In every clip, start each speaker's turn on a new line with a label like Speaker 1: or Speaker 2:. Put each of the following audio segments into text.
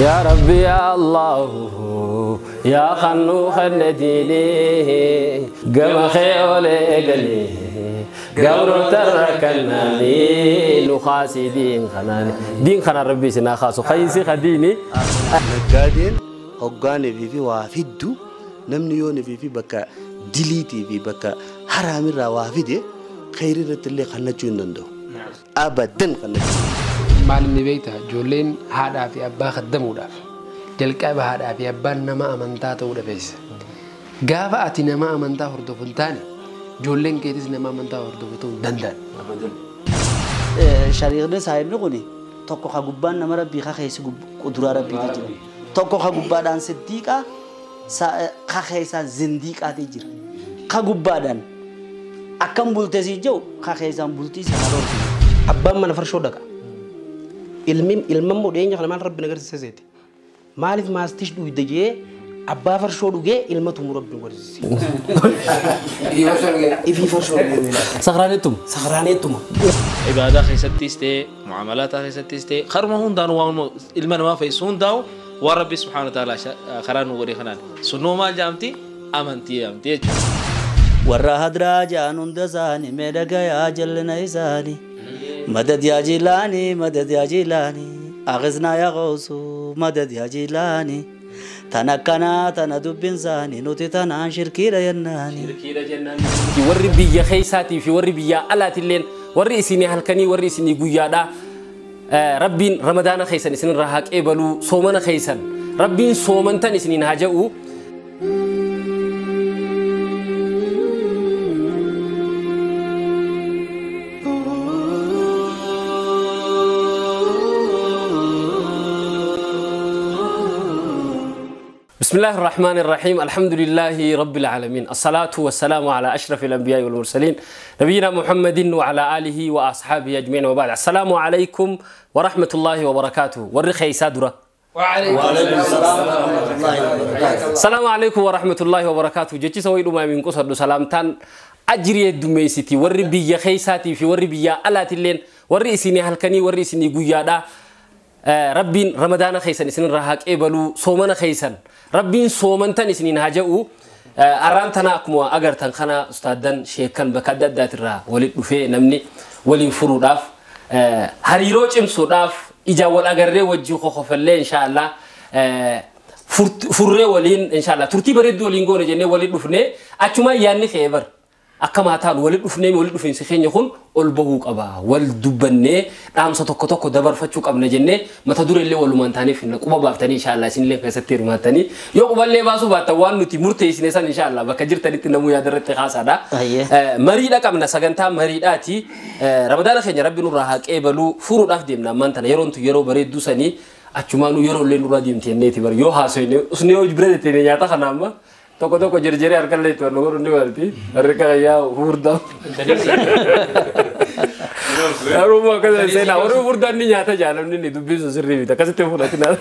Speaker 1: يا ربي يا الله يا خنو خنديني قم خيولي قلي قبر تركناني لخاسي دين خناني دين خنا ربي سنا خاصو خيسي خديني
Speaker 2: نقادين هقاني في وافدو نمنيوني في بكا ديليتي في بكا حرامي روافدي خير اللي خلنا نندو أبدا خلنا
Speaker 3: معلم نبيتها جولين هذا في أبا خدمه داف جلك هذا في أبا نما أمانته ولا بس جافا أتينا ما أمانته هردوفنتاني جولين كيدس نما أمانته هردوفتون دندن
Speaker 4: شريعنا سايب نقولي توكو خجوبان نمر بيخا خيس قدرة ربي تجري توكو خجوبان صديقة خيسا زنديق أتجر خجوبان أكم بولتسي جو خيسا بولتي سهرور
Speaker 3: أبا ما نفرشوا دكا ilmam modenya kana mal rabbi nagar seseti malif mas tishdu deje abba farshodu ge ilmatu rabbi gorisi ifi farshodu sakhranetum
Speaker 5: عبادة خيستيستي معاملات خيستيستي خرمهون دانو وانو ilman ما فيسون داو ورب سبحانه وتعالى خران وري خنان سنو ما جامتي امنتي
Speaker 4: ورا هدرا جانون دزاني مدغا يا جلنا يزاني مدد يا جيلاني أغزنا يا غوثو مدد يا جيلاني تنكنا تندب إنساني نوتي تنا شركي رجناني
Speaker 1: في وري بيا خيساتي في وري بيا ألات اللين وري سيني هالكني وري سيني جويادا ربين رمضان خيسان سنين راحك إبلو صومنا خيسان ربين صومن تاني سنين هاجو بسم الله الرحمن الرحيم الحمد لله رب العالمين الصلاة والسلام على أشرف الأنبياء والمرسلين نبينا محمد وعلى آله وأصحابه أجمعين وبعد السلام عليكم ورحمة الله وبركاته ورخي سادرة
Speaker 3: وعليكم السلام ورحمة الله وبركاته
Speaker 1: السلام عليكم ورحمة الله وبركاته جيتي سويدو ما من قصر سلامتان أجري الدميسيتي وري بيا خيساتي في وري بيا ألات اللين وري سيني هالكني وري سيني قيادا ربين رمضان خيسان سنين راحك إبلو صومنا خيسان ربين صومن تاني سنين هاجو أرانتنا أكموا أجر تنخنا أستاذن شيكان بكدد داترا ولد بفي نمني ولين فروداف هريروج إم سوداف إجاول أجر وجهه خفلة إن شاء الله فرّة ولين إن شاء الله ترتيب بريد ولين قول جنة ولد بفني أتوما يعني خيبر أكما تان ولد بفني ولد بفين سخين يكون ألبوك أبا ولد دبنة نعم ستوكتوك دبر فتشوك أبنا جنة ما تدور اللي ولمان تاني فينا كوبا بافتني إن شاء الله سين لين كسرتير ما تاني يوم قبل لي باسو باتوان نتي مرتي سنسان إن شاء الله بكجر تاني تنمو يادرت خاص هذا مريدا كمنا سجنتا مريداتي رمضان خير ربي نور راحك إبلو فرود أفديمنا من تنا يرون تيرو بريد دوساني أشومانو يرو اللي نور ديم تيني تبر يو هاسويني أسنيو جبرة تيني ياتا خنامة توكو جرجري أركل لي تور نور نيوالتي أركا يا هوردا أروما كذا سينا أروما هوردا نياتا جالم نيني دبيزو سرّي بيتا كذا تفونا كنا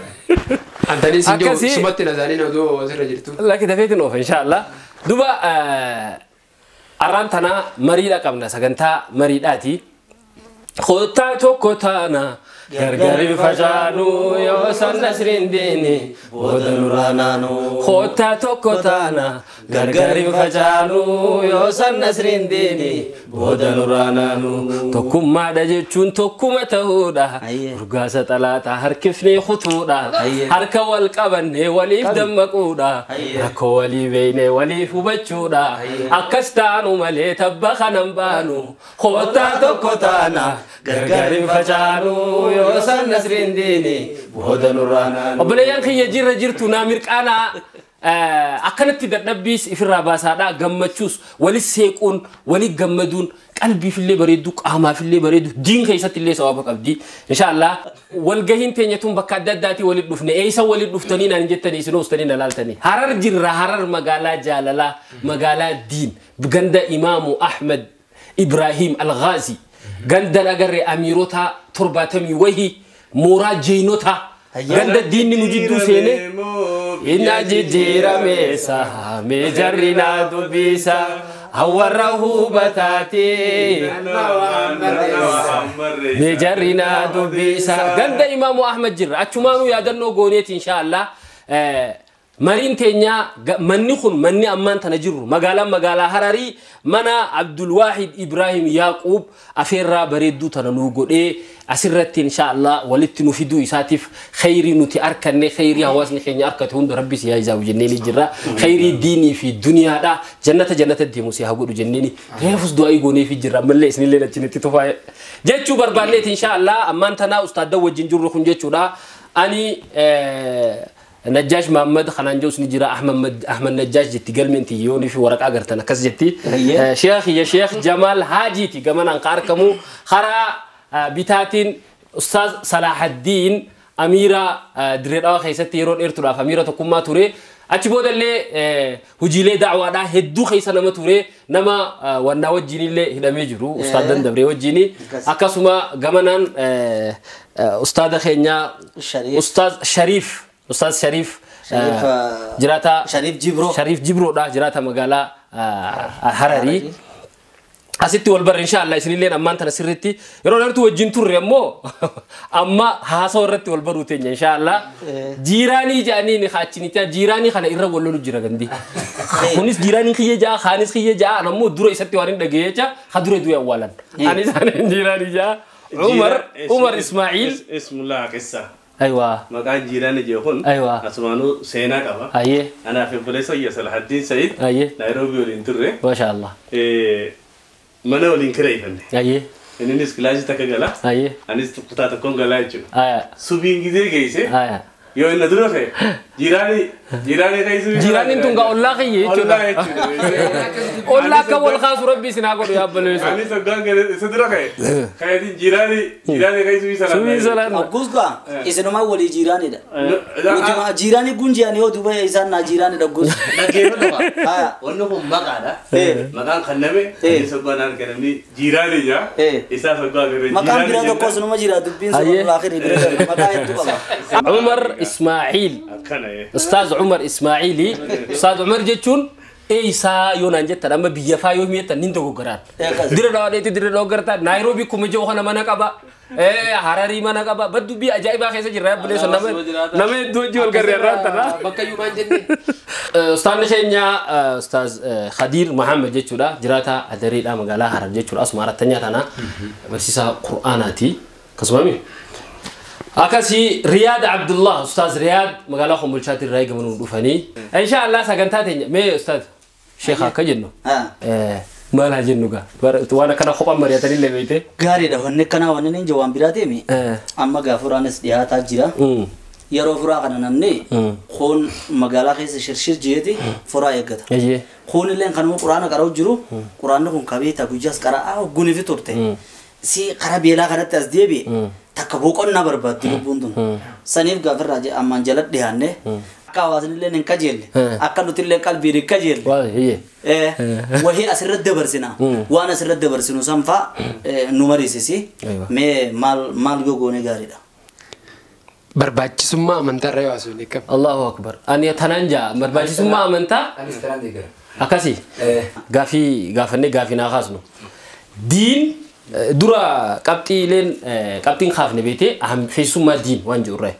Speaker 3: أنتني سنجو سمعتنا زاني نودو وزير جرتو
Speaker 1: لا كده فيتن أوف إن شاء الله دوبا أرانتنا مريدا كمنا سجنتا مريداتي خوتا توكوتانا غرغري فجانو يوسن نسرين ديني ودنورانانو خوتا توكوتانا غرغري فجانو يوسن نسرين ديني ودنورانانو توكما دجچون توكما تهودا رغاسه طلاتا هركفني خطودا هرك والقبني وليف دمقودا ركو ولي بيني وليف بچودا اكستانو ملي تبخنمبانو خوتا توكوتانا غرغري فجانو يوسن نسرين ديني ودنورانا وبليان خي جرتو نامير قانا أكنت تدبيس إفرا باسادا غمچوس ولي سيقون ولي غمدون قلبي في اللي بريدوك أما في اللي بريدو دين خيسات اللي سوابك أبدي إن شاء الله والجهين تنيتهم بكادات داتي ولي دفني أيسا ولي دفتنين أنجتني سنوستنين لالتني هرر جرة هرر مقالا جاللا مقالا دين بغند إمام أحمد إبراهيم الغازي غند نغر أميروتا ترباتمي وهي مورا جينوتا غند الدين نجدو سيني إنا جيرا ميسا ميجرنا دوبيسا هوره بتاتي بجرنا دبيسا قد إمام أحمد جر أتشمانو يادنو قونيت إن شاء الله مرين تينيا مني أمان تنجر مقالا هراري منا عبد الواحد إبراهيم يعقوب أفيرا بريدو تنانوغو أسرت إن شاء الله ولدت نفيدو يساتف خيري نتي أركني خيري هواسني خيري أركت هند ربي سيايزا وجنيني جرا خيري ديني في الدنيا دا جنة الديموسي هقول جنيني ريفوس دعائي قوني في جرا من ليس نلنا تنتي تفاي جتشو بربانيت إن شاء الله أمان تنا أستاذ دو وجنجر رخون جتشو دا أني نجاش محمد خنانجوس نجرا أحمد نجاش جتي قال من تيوني في ورق أجرتنا كس جتي شيخ يا شيخ جمال هاجي تي كمان أنقار كمو خرا بتاتين أستاذ صلاح الدين أميرة دريرة خيستي يرون إرتلاف أميرة تكون توري أتبود اللي هجيلة دعوة ده هدو خيسة نما توري نما ونوجيني اللي هنا ميجرو أستاذ دندبري وجيني أكاسوما جمانان أستاذ خينيا أستاذ شريف جراتا شريف جبرو ده جراتا مقالة هراري أسيتي والبر إن شاء الله يسني لنا أمان تنا سرتي يرون أرتو وجنتو ريمو أما هاسورتي والبر وتني إن شاء الله جيراني جاني نخاتشني تا جيراني خلا إرّا ولولو جيراني خونيس جيراني خيه جا خانيس خيه جا أنا مو درو إساتي وارين دقيه جا خدرو دوي أولاً أنا زاني جيراني جا عمر إسماعيل
Speaker 2: اسم الله قصة
Speaker 1: أيوة
Speaker 2: مكان جيراني جيهون
Speaker 1: أيوة
Speaker 2: أسمانو سينا كذا
Speaker 1: أيه
Speaker 2: أنا في بليس صلاح الدين سعيد
Speaker 1: أيه
Speaker 2: نيروبي ولينتوري
Speaker 1: ما شاء الله
Speaker 2: mana waliin kiree fanne.
Speaker 1: Aye.
Speaker 2: Innis kilaasii takka gala.
Speaker 1: Aye.
Speaker 2: Anis kutaa tokkoon galaa jechuudha.
Speaker 1: Aya.
Speaker 2: Subiin gizee geesse.
Speaker 1: Aya.
Speaker 2: Yoo inni dura ta'e jiraanii keessi.
Speaker 1: Jiraaniin tun gaa ollaa kiyye jechuudha.
Speaker 2: Ollaa jechuudha.
Speaker 1: Ollaa akka wal kaasu rabbi isin haa godhu yaabbaloo isa.
Speaker 2: Anis hoggaan gale isa dura ka'e. Ka'eetiin jiraanii keessi bii salaan.
Speaker 1: Subii salaan.
Speaker 4: Gusgaa isinuma walii jiraanidha. Nuti jiraanii gunjiyaan yoo duuba isaan naa jiraanidha gus.
Speaker 2: Dhaggeeffatu wanni kun maqaadha. Maqaan kan name inni soggaan argamni jiraanii jaa. Isaa soggaa garee jiraanii.
Speaker 4: Maqaan biraa tokko isinuma jira dubbiin sun laakirii bira maqaa hedduu qaba.
Speaker 1: عمر إسماعيل أستاذ عمر إسماعيلي أستاذ عمر جتون إيسا يونان جت أما بيجافا يوم يتا نيندو قرار دير لوالتي دير لوغرتا نيروبي كومجو خنا منا كابا هراري منا كابا بدو بي أجايب خيسة جرا بلي سنام نامي دو جول قرار تنا بكا يومان جني أستاذ نشينيا أستاذ خدير محمد جتولا جراتا أدري لا مقالا هرار جتولا أسمع رتنيا تنا برسيسا قرآناتي كسمامي أكاسي رياض عبد الله أستاذ رياض مقالا خم بالشات الرأي كمان ودفني إن شاء الله سكنتاتي مي أستاذ شيخا كجنو ما له جنو كا وانا كنا خبا مريا تري لبيته
Speaker 4: غاري ده هني كنا ونني جوان براتي مي أما غافورانس ديها تاجرا يرو فرا كنا نمني خون مقالا خيس شرشير جيتي فرا يقطع خون اللي كانوا قرآن كراو جرو قرآن كون كبير تبجاس كرا أو غني في تورته سي قرابيلا كنا تصديبي takabukon na barbaad dilubundun sanif gafir raja amman jalat dihanne kawasan len kajel akan utille qalbi kajel wahi asirrat dabarsina wana asirrat dabarsinu sanfa numari sisi me mal gogone garida
Speaker 3: barbaachisummaa amantaa irraa yaasuu ni qaba.
Speaker 1: Allahu akbar. Ani tananja barbaachisummaa amantaa.
Speaker 3: Anis tanaan deegara.
Speaker 1: Akkasi. Gaafannee naa kaasnu. Diin dura qabxiin kaafne beete feesummaa diin waan jirre.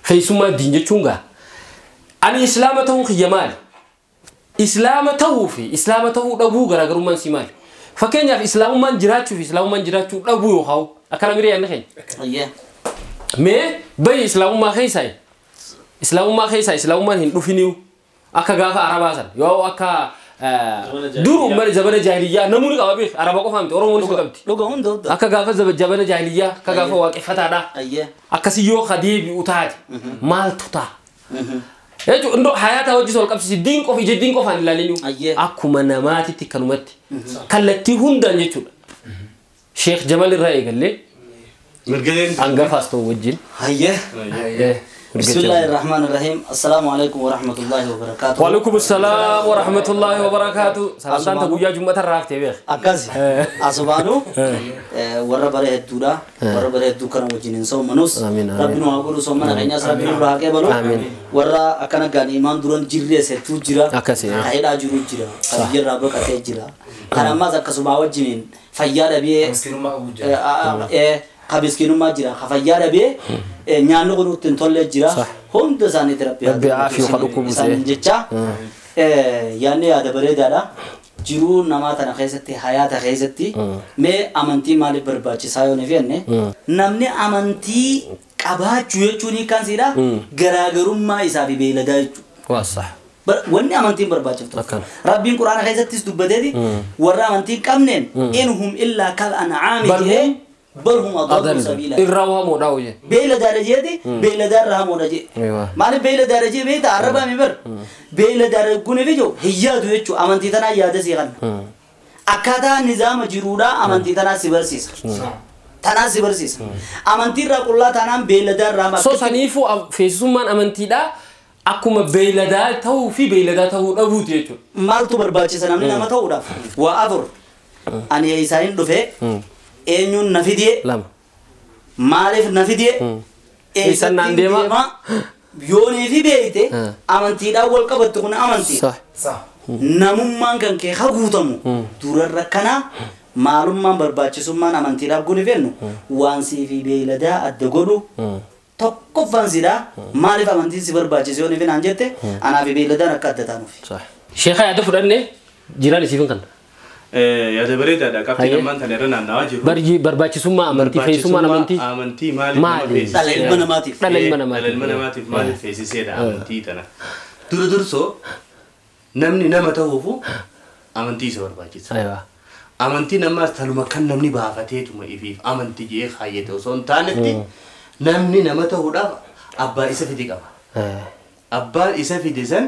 Speaker 1: Feesummaa diin jechuun gaa. Ani islaama ta'uu kiyya maali? Islaama ta'uu fi islaama ta'uu dhabuu garaagarummaan si maali? Fakkeenyaaf islaamummaan jiraachuu fi islaamummaan jiraachuu dhabuu yoo haa'u akkana miree yaadne keenya. Mais bay islaamummaa keessaa islaamummaan hin dhufiniu akka gaafa arabaa san yoo akka duru ummata jabana jaahiliyyaa namni qaba beek araba qofa miti oromoon isa qabdi akka gaafa jabana jaahiliyyaa akka gaafa waaqeffataadha akkasi yoo kadeebi utaati maaltu ta'a jechuun indoo hayaata hojii sol qabsisi diin qofa ije diin qofaan ilaalinu akkuma namaatitti kanumatti kallattii hundaan jechuudha Sheekh Jamal irraa eegallee Angafas to wajjin.
Speaker 4: بسم الله الرحمن الرحيم السلام عليكم ورحمة الله وبركاته
Speaker 1: وعليكم السلام ورحمة الله وبركاته سلام تانتا قويا جمعة الراكتة بيخ
Speaker 4: أكاسي أصبانو ورا بره الدورة ورا بره الدكان وجنين سو منوس ربنا أقول سو من غنيا ربنا راكي بلو ورا أكنا غني إيمان دوران جيري ستو جيرا كايد أجرو جيرا كبير رابو كتير جيرا كنا ما زك سباو جنين فيا ربي خبيسكينو ما جرا خفيا ربي نيانو كنو تنتولي جرا هم تزاني تربي
Speaker 1: ربي عافية خلقكم
Speaker 4: سان جتة يعني هذا بريد هذا جرو نما تنا خيستي حياة خيستي ما أمانتي مالي برباچي سايو نفينه نمني أمانتي كابا چوني كان سيرا غراغروم ما يسافي بيلداي
Speaker 1: واصح
Speaker 4: وني أمانتي برباچي ربي القرآن خيستي سدبدي ورا أمانتي كامنين إنهم إلا كالأنعام بل هم أضل سبيلا
Speaker 1: الروا موداوجه
Speaker 4: بيلا درجة دي بيلا در راه موداجي مالي بيلا درجة بيت عربا مبر بيلا درجة كونه فيجو هي دويتشو أمانتي تنا ياده سيغان أكادا نظام جرودا أمانتي تنا سيبرسيس تنا سيبرسيس أمانتي را كلها تنا بيلا در راه
Speaker 1: سو سنيفو فيسومان أمانتي دا أكما بيلا دا تو في بيلا دا تو أبوت يجو
Speaker 4: مال تو برباچي سنامني نما تو دا وأفر أني يسارين دفع eenyuun na fidee maaliif na fidee
Speaker 1: eessan naan deema
Speaker 4: yoonii fi beeyte amantiidhaan wal qabattu kun amantii namummaan kan kee haguutamu durarra kana maalummaan barbaachisummaan amantiidhaaf guni fennu waan sii fi beeyladaa adda godhu tokkoffaan sidhaa maaliif amantiin si barbaachise yoonii fi naan jette anaa fi beeyladaan akka adda taanuuf.
Speaker 1: Sheekhaa yaada fudhanne jiraan isiifin kan.
Speaker 2: يا دبريد هذا كابتن أمان تنيرنا نواجه
Speaker 1: برجي برباچي سوما أمانتي فيسوما
Speaker 2: أمانتي مالي
Speaker 4: دليل مناماتي
Speaker 2: دليل مناماتي مالي فيسي سيدا أمانتي تنا دور سو نمني نمته هو أمانتي سو برباچي
Speaker 1: أيوة
Speaker 2: أمانتي نما ثلو مكان نمني بافتة توما إفيف أمانتي جيه خايته سون تانتي نمني نمته هو دا أبا إسافيدي كما أبا إسافيدي زن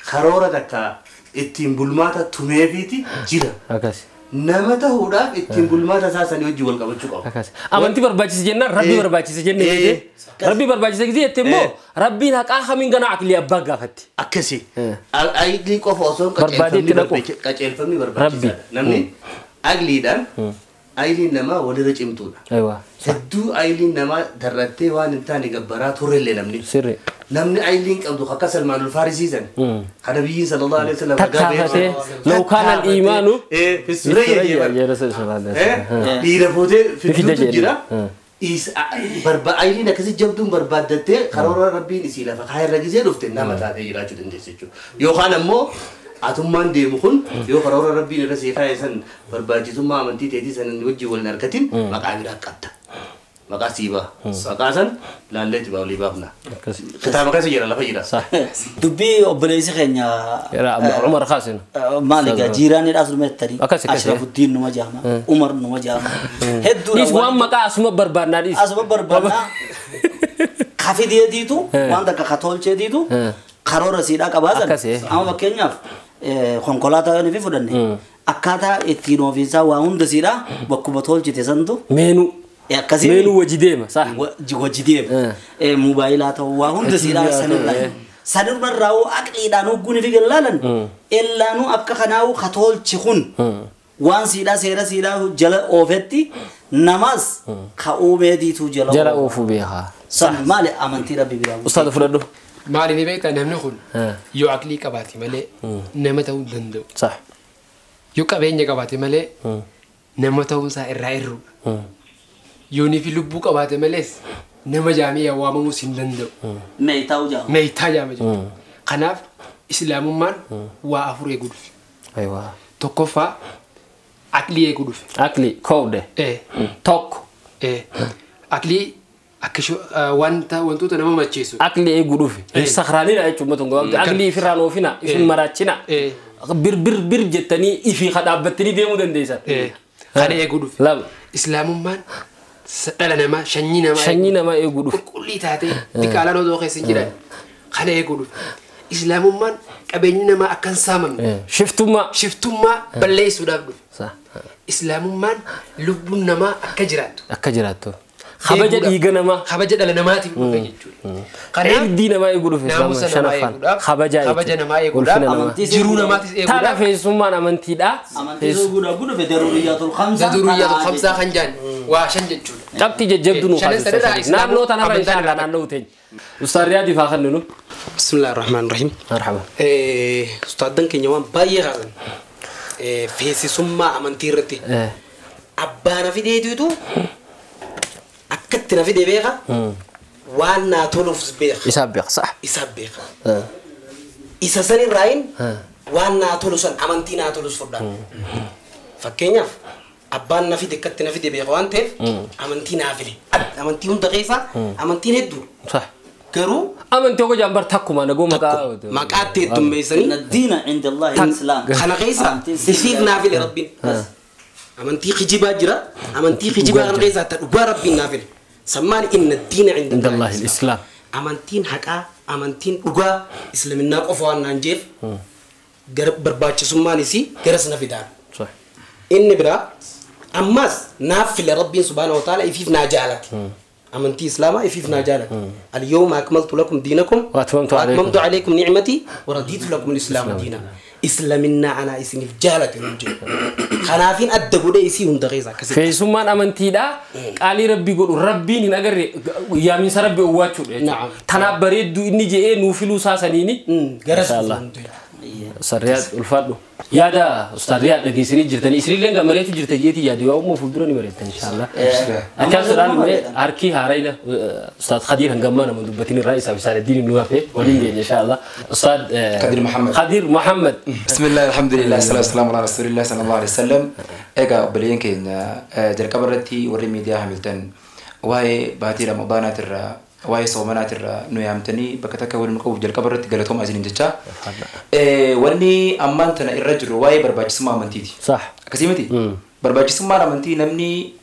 Speaker 2: خرورة دكا ittiin bulmaata tumeefiiti jira.
Speaker 1: Akkas.
Speaker 2: Nama ta'uudhaaf ittiin bulmaata saasanii hojii wal qabachuu qabu.
Speaker 1: Akkas. Amantii barbaachisa jennaan rabbii barbaachisa jennee jettee rabbii barbaachisa gisee jettee immoo rabbiin haqaa hamiin gana aqlii abbaa gaafatti.
Speaker 2: Akkasi. Aqlii qofa osoo qaceelfamni barbaachisaadha. Namni aqliidhaan aqliin namaa walirra cimtuudha. Hedduu aqliin namaa darrattee waan hin taane gabbaraa turrellee namni.
Speaker 1: Sirri.
Speaker 2: نمني عيلين كم خا سلمان الفارسي زن هذا بيجي صلى الله عليه وسلم
Speaker 1: تكافته لو كان الإيمان
Speaker 2: في السورية
Speaker 1: يا رسول الله
Speaker 2: بيرفوته في الدنيا إيس بربا عيلين كذي جبتم بربادته خرورا ربي نسيلا فخير رجزي رفت نما تاده يراجو دندسيجو يو خان مو أتومان دي مخون يو خرورا ربي نرسي خايسن برباجي ثم أمنتي تيجي سن وجي والنركتين ما قاعد كاتا makasih bah, makasan lalu tiba oleh babna. Kita makasih jalan apa jalan?
Speaker 1: Sah.
Speaker 4: Dubi obrolisi kayaknya.
Speaker 1: Umar Khasin.
Speaker 4: Malika jiran itu asal metari. Ashrafuddin nama jama, Umar nama jama. Hedu.
Speaker 1: Ini semua maka semua berbarna di.
Speaker 4: Semua berbarna. Kafe dia itu, mana kakatol ced itu, karora sida kabasan. Ama makanya, konkolata ini fudan nih. Akata etino visa waun desira, bakubatol ced santu.
Speaker 1: Menu.
Speaker 4: يا كثير
Speaker 1: مينو وجديم صح
Speaker 4: وجديم موبايلات وهم تسيرا سنر مرة أكيد أنو كوني في جلالن إلا أنو أبكى خناو خطول تكون وان سيدا سيدا جل أوفتي نماز خاوبدي تو جل
Speaker 1: أوفو بيها
Speaker 4: صح مالي أمانتي ربي بيا
Speaker 1: أستاذ فردو
Speaker 3: مالي نبيك أنا نقول يو أكلي كباتي مالي نمتاو دندو
Speaker 1: صح
Speaker 3: يو كبيني كباتي مالي نمتاو سا إرائرو يوني في لبو كباتي ماليس نما جامي وامو سندندو
Speaker 4: ميتاو
Speaker 3: جامي خناف إسلام من وافر يقول
Speaker 1: أيوة
Speaker 3: تكفى أكلي يقول
Speaker 1: أكلي كودة توك
Speaker 3: أكلي أكشو وانتو تنام ما تشيسو
Speaker 1: أكلي يقول الصخراني لا يشوف تونغو أكلي فرانو فينا يشوف مراتشنا بير جتني يفي خداب بتني ديمو دنديسا
Speaker 3: خلي يقول
Speaker 1: لا
Speaker 3: إسلام من سألنا ما
Speaker 1: شنينا ما يقولوا
Speaker 3: كل تاتي دكالة لو دوخي سنجرا خليه يقولوا إسلام من كبيننا ما أكن سامن شفتما بلي سوداب
Speaker 1: صح
Speaker 3: إسلام من لبنا ما أكجراتو
Speaker 1: Kabaja dhiiga namaa.
Speaker 3: Kabaja dhala namaatiif dhufe jechuudha.
Speaker 1: Irdii namaa eeguudhuuf
Speaker 3: naamusa namaa eeguudhaaf kabaja namaa eeguudhaaf jiruu namaatis eeguudhaaf.
Speaker 1: Taadhaa feessummaan amantiidha.
Speaker 4: Amantii eeguudhaaf guddaa fedhe daruriyaatul khamsaa.
Speaker 3: Daruriyaatul khamsaa kan jaan waa shan jechuudha.
Speaker 1: Qabxii jajjabduu nuuf haasisa. Naannoo tanarra inshallah naannoo teenya. Ustaad Riyaadii faa kan nu.
Speaker 3: Bismillahir Rahmanir Rahim.
Speaker 1: Marhaba.
Speaker 3: Ustaadan keenya waan baay'ee qaadan. Feessisummaa amantii irratti. Abbaa na fideetu akkatti na fide beeka waan naa toluuf beeka.
Speaker 1: Isaaf beeka sa'a.
Speaker 3: Isaaf beeka. Isa sanirraayin waan naa tolu san amantii naa tolus fudhaa. Fakkeenyaaf abbaan na fide akkatti na fide beeka waan ta'eef amantii naa fide. Amantii hunda keessaa amantiin hedduu. Garuu
Speaker 1: amantii ogo jambar takkuma nagoo
Speaker 3: maqaatti heddummeessanii
Speaker 4: diina inda Allah islaam.
Speaker 3: Kana keessa isiif naa fide rabbiin. Amantii kijibaa jira. Amantii kijibaa kana keessaa ta dhugaa rabbiin naa fide. Sammaan inna diina inda Allah
Speaker 1: islaam.
Speaker 3: Amantiin haqaa amantiin dhugaa islaaminaa qofa waan naan jeef gara barbaachisummaan isii gara sana fidaan. Inni biraa ammas naaf file rabbiin subhaanahu wa ta'ala ifiif naa jaalate. أمنتي إسلامه يفيف ناجالك اليوم أكملت لكم دينكم وأتممت عليكم نعمتي ورديت لكم الإسلام دينا إسلامنا أنا إسني في جالك الرجال خنافين أدبوا ده يسيهم دقيقة
Speaker 1: في سمان أمنتي ده قال ربي يقول ربي نجار يا من سرب بواتشو نعم تنابريد دو إني جاء نوفلو ساسنيني
Speaker 3: جرس
Speaker 1: الله سريات الفضل يا دا أستاذ رياض لكن سني جرتني إسرائيل لين قمريت جرتجيتي يا دي وأمه فودروني مريت إن شاء الله أكيد سلام أركي هاريلا أستاذ خدير هنجمعنا من دبتين الرئيس أبي سعد الدين النوافي ولين إن شاء الله أستاذ خدير محمد
Speaker 6: بسم الله الحمد لله الصلاة والسلام على رسول الله صلى الله عليه وسلم إيجا بلين كين جرك برتي ورميديا هميلتون وهي باتي رمضان ترى وهي صومنا ترى نيامتني بكتك والمكوف جرك برتي قالتهم أزين جتة وني أمانتنا الرجل وهي برباج سما منتيدي
Speaker 1: صح
Speaker 6: كسيمتي برباج سما منتي نمني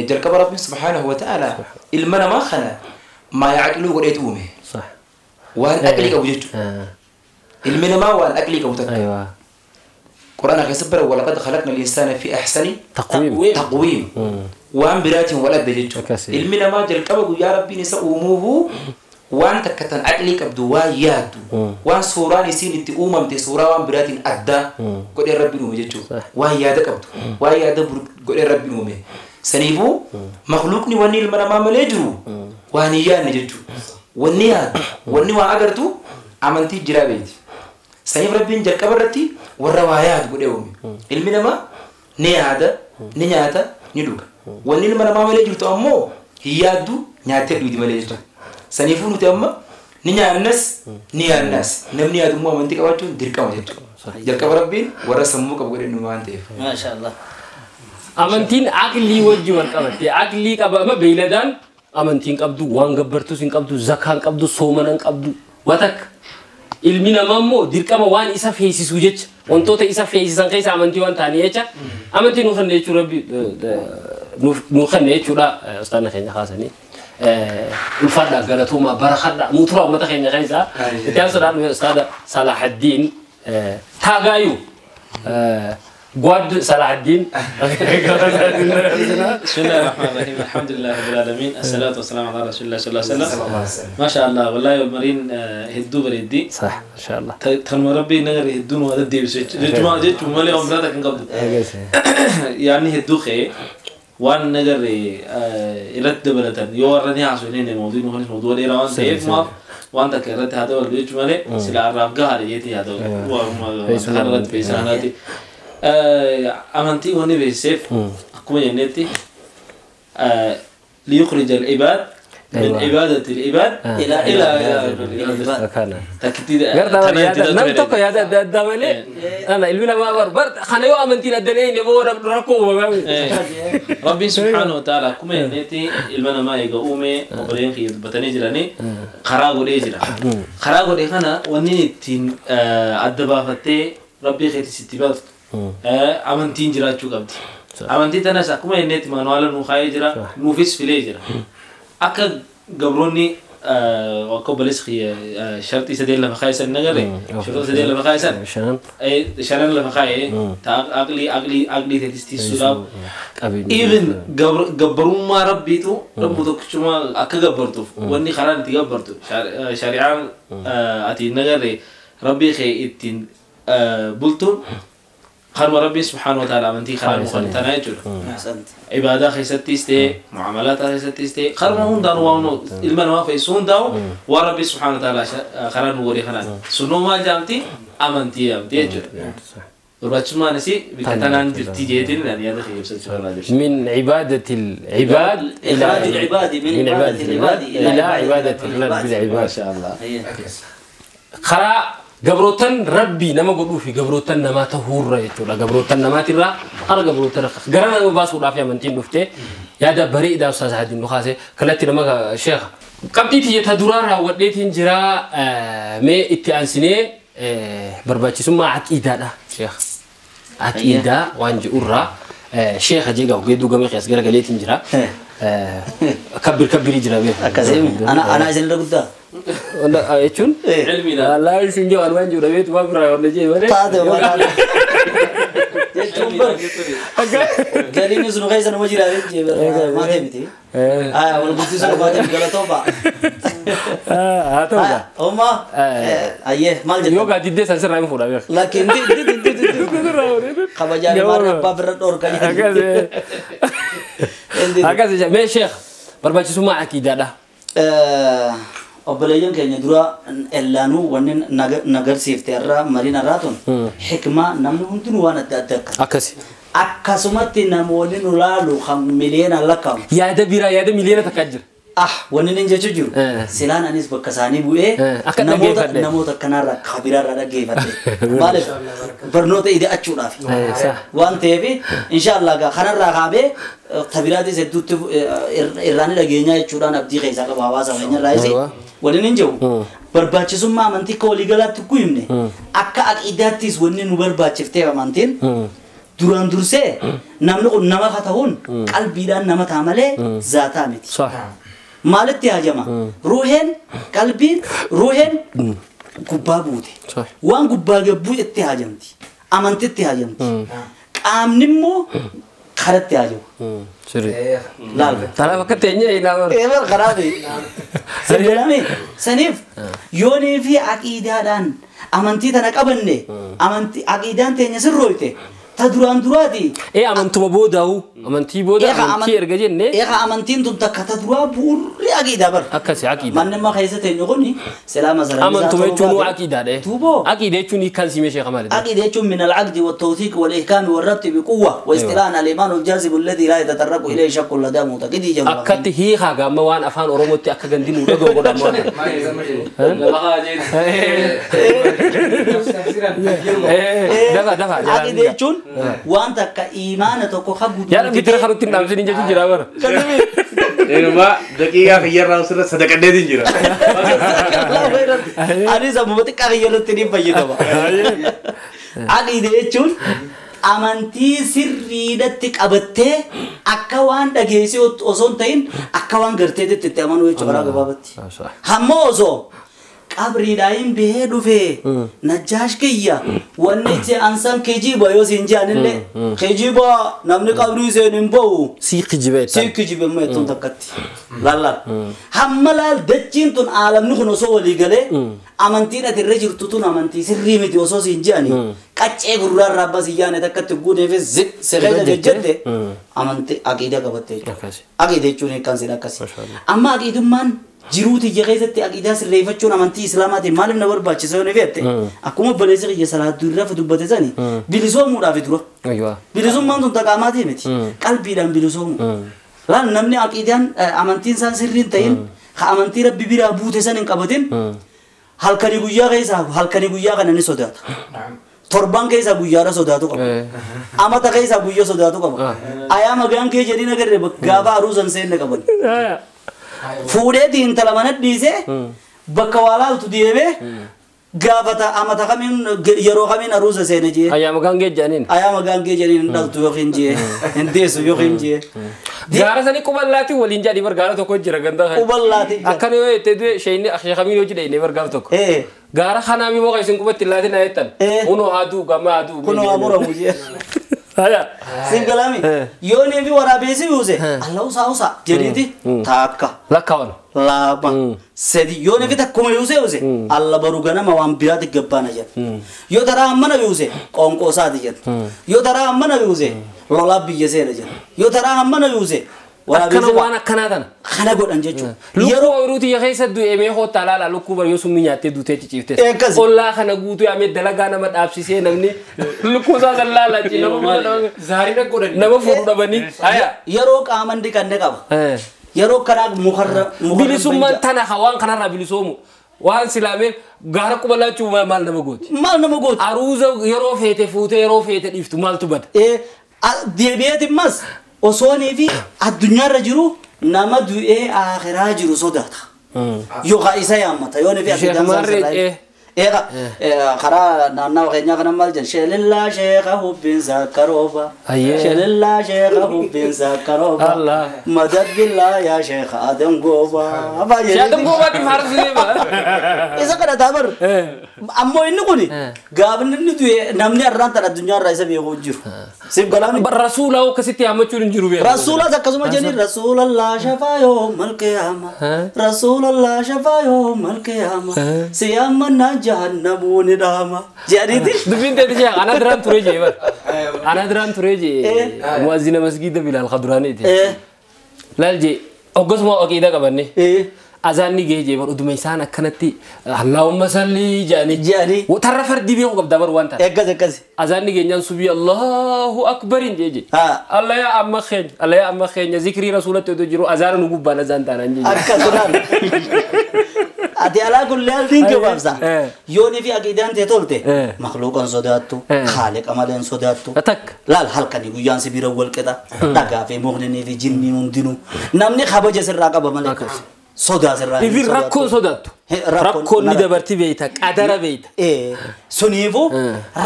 Speaker 6: جرك برب سبحانه وتعالى المنا ما خنا ما يعقلوا قريتومه
Speaker 1: صح
Speaker 6: وان أكلك وجدت المنا ما وان أكلك وجدت
Speaker 1: أيوة
Speaker 6: قرآن كسبر ولقد خلقنا الإنسان في أحسن
Speaker 1: تقويم
Speaker 6: وان برات ولد جدت المنا ما جرك أبو يا ربي نسأومه وان تكتن أكلك بدوايات وان سوران يسين تقوم أمتى سورة وان برات أدى قد ربي نوم جدت وهيادك أبدو وهياد قد ربي نوم سنيبو مخلوقني واني المنا ما ملجرو وانيان جدت وانيان واني وأجرتو أمنتي جرابيتي سنيب ربي جرك برتي والروايات قد يومي المنا ما نيادا نيادا ندوك واني المنا ما ملجرو أمو هيادو نياتي دودي ملجرو سنيفون تأمّا نيا الناس نيا الناس نمني هذا مو منطقة واتو ديركام جتو جرك بربين ورسموك بقول إنه ما أنتي
Speaker 4: ما شاء الله
Speaker 1: أمانتين عقلي وجه والكمتي عقلي كبا ما بيلدان أمانتين كابدو وان قبرتو سين كابدو زكان كابدو سومنان كابدو واتك ilmina mammo dirqama waan isa feesisu jecha wantoota isa feesisan keessa amantii waan taanii jecha amantii nu kanneen jechuu rabbi nu kanneen jechuudha ustaana keenya kaasanii ulfaadha galatuma barakadha mutura ummata keenya keessa itti aansuudhaan ustaada Salahuddin Taagaayuu قاد صلاح الدين
Speaker 5: بسم الله الرحمن الرحيم الحمد لله رب العالمين الصلاة والسلام على رسول الله صلى الله عليه وسلم ما شاء الله والله المرين هدو بريدي
Speaker 1: صح إن شاء الله
Speaker 5: تنم ربي نجر هدون وهذا الدين جماعة جت مالي عمراتك قبل يعني هدو خي وان نجر يرد بلدان يورني عشانين الموضوع مهندس موضوع ليه روان سيف ما وان تكررت هذا والبيت مالي سلا رافقة هذه هذا وما في سناتي أمانتي هوني بيسيف أكون ينتي ليخرج العباد من عبادة العباد إلى
Speaker 1: كان
Speaker 5: تكتيد
Speaker 1: نم تكو يا ده مالي أنا إلبنا ما برد خنيو أمانتي ندني نبغى ركوب
Speaker 5: ربي سبحانه وتعالى كم ينتي إلبنا ما يجاومي وبرين خير بتني جراني خراغو ليه جرا خراغو ليه خنا وني تين الدبافتة ربي خير ستيبات أمانتين جرا شو قبضي أمانتي تناسا كم ينتي مانوالا نخاي جرا نوفيس فيلي جرا أكا قبروني وكوب لسخي شرطي سديل لما خايس النجري شرط سديل لما خايس أي شرط لما خايس تا أقلي تدستي سلاب even جبرون ما ربيتو ربوتو كشما أكجبرتو واني خلاني تجبرتو شريعة أتي النجري ربي خي إتين بلتو خرم ربي سبحانه وتعالى من تي خرم خلتنا يجور عبادة خيستيستي معاملات خيستيستي خرم هم دانو وانو إلما نوافي سون داو وربي سبحانه وتعالى خرم وري خلان سنو ما جامتي أمنتي يجور وربما نسي بكتنان جرتي جيتين لأن هذا خير
Speaker 1: من عبادة العباد إلى
Speaker 4: العباد من عبادة العباد
Speaker 1: إلى عبادة العباد ما شاء الله خرا قبروتن ربي نما قدو في قبروتن نما تهور رأيتو لا قبروتن نما ترى أنا قبروتن قرنا مباس ولا في منتين دفته يا ده بريء ده أستاذ هادي نخاسة كلتي نما شيخ كم تيجي تدورها وديتين جرا ما إتيانسني برباچي سما عقيدة ده شيخ عقيدة وانج أورا شيخ جيجا وجدو جميع خياس جرا قليتين جرا كبر يجرا بيه
Speaker 4: أكاسيم أنا عايزين لو قلت
Speaker 1: ولا أيشون
Speaker 5: علمي لا
Speaker 1: لا يسنجوا أنوان جرا بيه ما برا ولا جي ولا
Speaker 4: تاده ما تاده قالي نزلوا غيظ أنا مجرى بيجي ما تبتي ولا قلت سنو ما تبي قال توبة
Speaker 1: هاتوا
Speaker 4: هما أيه مال جد
Speaker 1: يوكا جدي سنسر رايم فورا بيه
Speaker 4: لكن دي خباجة مارك بابر دور كذي
Speaker 1: هكذا ما شيخ برباچي سما عقيدة ده
Speaker 4: أبليون كأنه درا إلانو ونن نجار سيفتيرا مارينا راتون حكمة نمنو هنتو وانا تأتك أكاسمات نمولين ولالو خم مليون الله كم
Speaker 1: يا ده بيرا يا ده مليون تكجر
Speaker 4: ونن نجى جور سلان أنيس بكساني بوه نموت كنارا خبيرا رادا جيفات بالف برنوت إيده أشونا في وان تبي إن شاء الله كنارا خابه خبيرات سدوت إيراني لجينا أشونا نبدي خيزا كبابا سامعنا رايزي ونن نجوا برباچي سما منتي كولي غلط كويمني أكا إداتيس ونن برباچي فتاة منتين duraan dursee namni kun nama fatahun qalbiidhaan nama taamale zaataa miti. Maalitti haajama? Ruuheen qalbiin ruuheen gubbaa buute. Waan gubbaa gabbuu itti haajamti. Amantitti haajamti. Qaamni immoo karatti haajamu. Laal.
Speaker 1: Tanaaf akka teenyee ilaalaa.
Speaker 4: Eemal karaafi. Saniif yoonii fi aqiidaadhaan amantii tana qabanne amantii aqiidaan teenya sirrooyte. تدران درادي
Speaker 1: إيه أمانتوا بوداو أمانتي بودا أمانتي إرجعين نه
Speaker 4: إيه أمانتين تون تكتدرا بوري أكيد أبر
Speaker 1: أكاسي أكيد
Speaker 4: من ما خيسة تنيقوني سلام زرار
Speaker 1: أمانتوا بيجونوا أكيد هذا
Speaker 4: توبو
Speaker 1: أكيد يجوني كان سيمشي كمال
Speaker 4: أكيد يجون من العقد والتوثيق والإحكام والربط بقوة واستلان الإيمان الجاذب الذي لا يتطرق إليه شك ولا دام متأكد يجون
Speaker 1: أكتي هي خاجة ما وان أفان أورومتي أكجندين ولا جو ولا ما
Speaker 4: أكيد يجون وان كإيمان توكو خبود
Speaker 1: يا بيتر خروتين نام سنين جاتي جرابر
Speaker 5: إنه ما دقيقة خير راوسنا صدق الدين جرا
Speaker 4: أنا زمومتي كخير تني بيجي تبا أكيد يجون amantii sirriidatti qabattee akka waan dhageessee osoo hin ta'in akka waan garteetti itti amanuu jechuudha gabaabatti. Hamma osoo qabriidhaan bahee dhufee najjaash kiyya wanni itti ansan kijiba yoo siin jaanillee kijiba namni qabrii seen hin bahu
Speaker 1: sii
Speaker 4: kijiba meetuun takkatti lallaal. Hamma laal dachiin tun aalamni kun osoo walii galee amantiin ati irra jirtu tun amantii sirrii miti osoo siin jaani qaccee gurraan rabbaa si jaane takkatti guuteefis sirreessa jejjette amantii aqiida qabatte jechuudha. Aqiida jechuun kan sin akkasi. Amma aqiidummaan jiruuti keessatti aqiidaa sirreeffachuun amantii islaamaatiin maaliif na barbaachisa yoo neefette akkuma baleessa qiyya salaatu irraa dubbate sani bilisoomuudhaaf dura. Bilisummaan tun taqaamaatii miti qalbiidhaan bilisoomu. Laan namni aqiidaan amantiin isaan sirriin ta'in ha amantii rabbi biraa buute san hin qabatin halkanii guyyaa kana ni sodaata. Torban keessa guyyaadha sodaatu qaba. Amata keessa guyyaa sodaatu qaba. Ayaa magaan kee jedhin agarre gaafa aruusan seenne qaban. Fuudheetiin intala mana dhiisee bakka waa laaltu deemee gaafata amata kamiin yeroo kamiin aruusa seene jee.
Speaker 1: Ayaa magaan kee jedhaniin.
Speaker 4: Ayaa magaan kee jedhaniin dhaltu yookiin jee hin deessu yookiin jee.
Speaker 1: gaara sani quballaati waliin jadi bargaara tokko jira ganda
Speaker 2: quballaati
Speaker 1: akkan yoo itti shayni akhshakami yoo jidee bargaara tokko gaara khana mi mo qaysin qubatti laati na yetan uno hadu gama hadu
Speaker 2: kuno amura muje
Speaker 1: haya
Speaker 2: singalami yoo ne bi waraabesi yuuse Allah usa jediti taakka
Speaker 1: lakkawan
Speaker 2: laba sedi yoo ne bi takkuma yuuse Allah baru ganama waan biraati gabbana jedha yoo dara ammana yuuse qonqoo saati jedha yoo dara ammana yuuse lola biyya seera jedha yoo dara ammana yuuse
Speaker 1: akkana waan akkana tan
Speaker 2: kana godhan jechuudha
Speaker 1: yeroo uruti ya keessa du'e mee hoota laala lukkuu bar yoo summi nyaattee duutee ciciifte ollaa kana guutuu yaamee dalagaa nama dhaabsisee namni lukkuu isaa san laala ci
Speaker 5: zaarina godhan
Speaker 1: nama fuudhu dhabanii
Speaker 2: yeroo qaaman dhiqanne qaba yeroo karaa mukarra
Speaker 1: bilisummaan tana hawaan kanarraa bilisoomu waan silaamee gaara qubalaachuu maal nama gooti aruuza yeroo feete fuute yeroo feete dhiiftu maaltu bada
Speaker 2: deebi'eeti mas osoonii fi addunyaarra jiru nama du'ee akhiraa jiru sodaata yookaan isa yaammata yoo ne fi addunyaa خرا نانا وخينا كنا مالجن شيل الله شيخ حبين زكروبا شيل الله شيخ حبين زكروبا مدد بالله يا شيخ آدم غوبا
Speaker 1: شيخ آدم غوبا كيف هارس ليبا
Speaker 2: إذا كنا تابر أمو إنه كوني قابل ندوي نمني أران ترى الدنيا رئيسة بيهوجر سيب كلامي
Speaker 1: رسول الله كسيتي أمو تشورن جرو بيه
Speaker 2: رسول الله زكزما جاني رسول الله شفا يوم القيامة رسول الله شفا يوم القيامة سيامنا جهنم ندامة جاريتي
Speaker 1: دبين تدي شيء أنا دران تريجي بس أنا دران تريجي مؤذن مسجد بلال خضراني تي لالجي أوجس ما أكيدا كبرني أذان نيجي جيبر ودمي سانا كنتي اللهم صل جاني وترى فردي بيو قبل دبر وانتا
Speaker 2: إكز
Speaker 1: أذان نيجي نان سبي الله أكبر جيجي الله يا أما خين الله يا أما خين ذكري رسولة تدجرو أذان نقول بنا زان تانا جيجي
Speaker 2: أكذا أتي على كل حال دينك وابسا يوني في أكيدان تطولته مخلوقا صداتو خالق أمالين صداتو لا الحلقة دي ويان سبير أول كده تاقا في مغنني في جني ممدنو نمني خبج سراقا بمالك صدا سراقا
Speaker 1: في ركون صداتو ركون ندبرتي بيتك أدار بيت
Speaker 2: سنيفو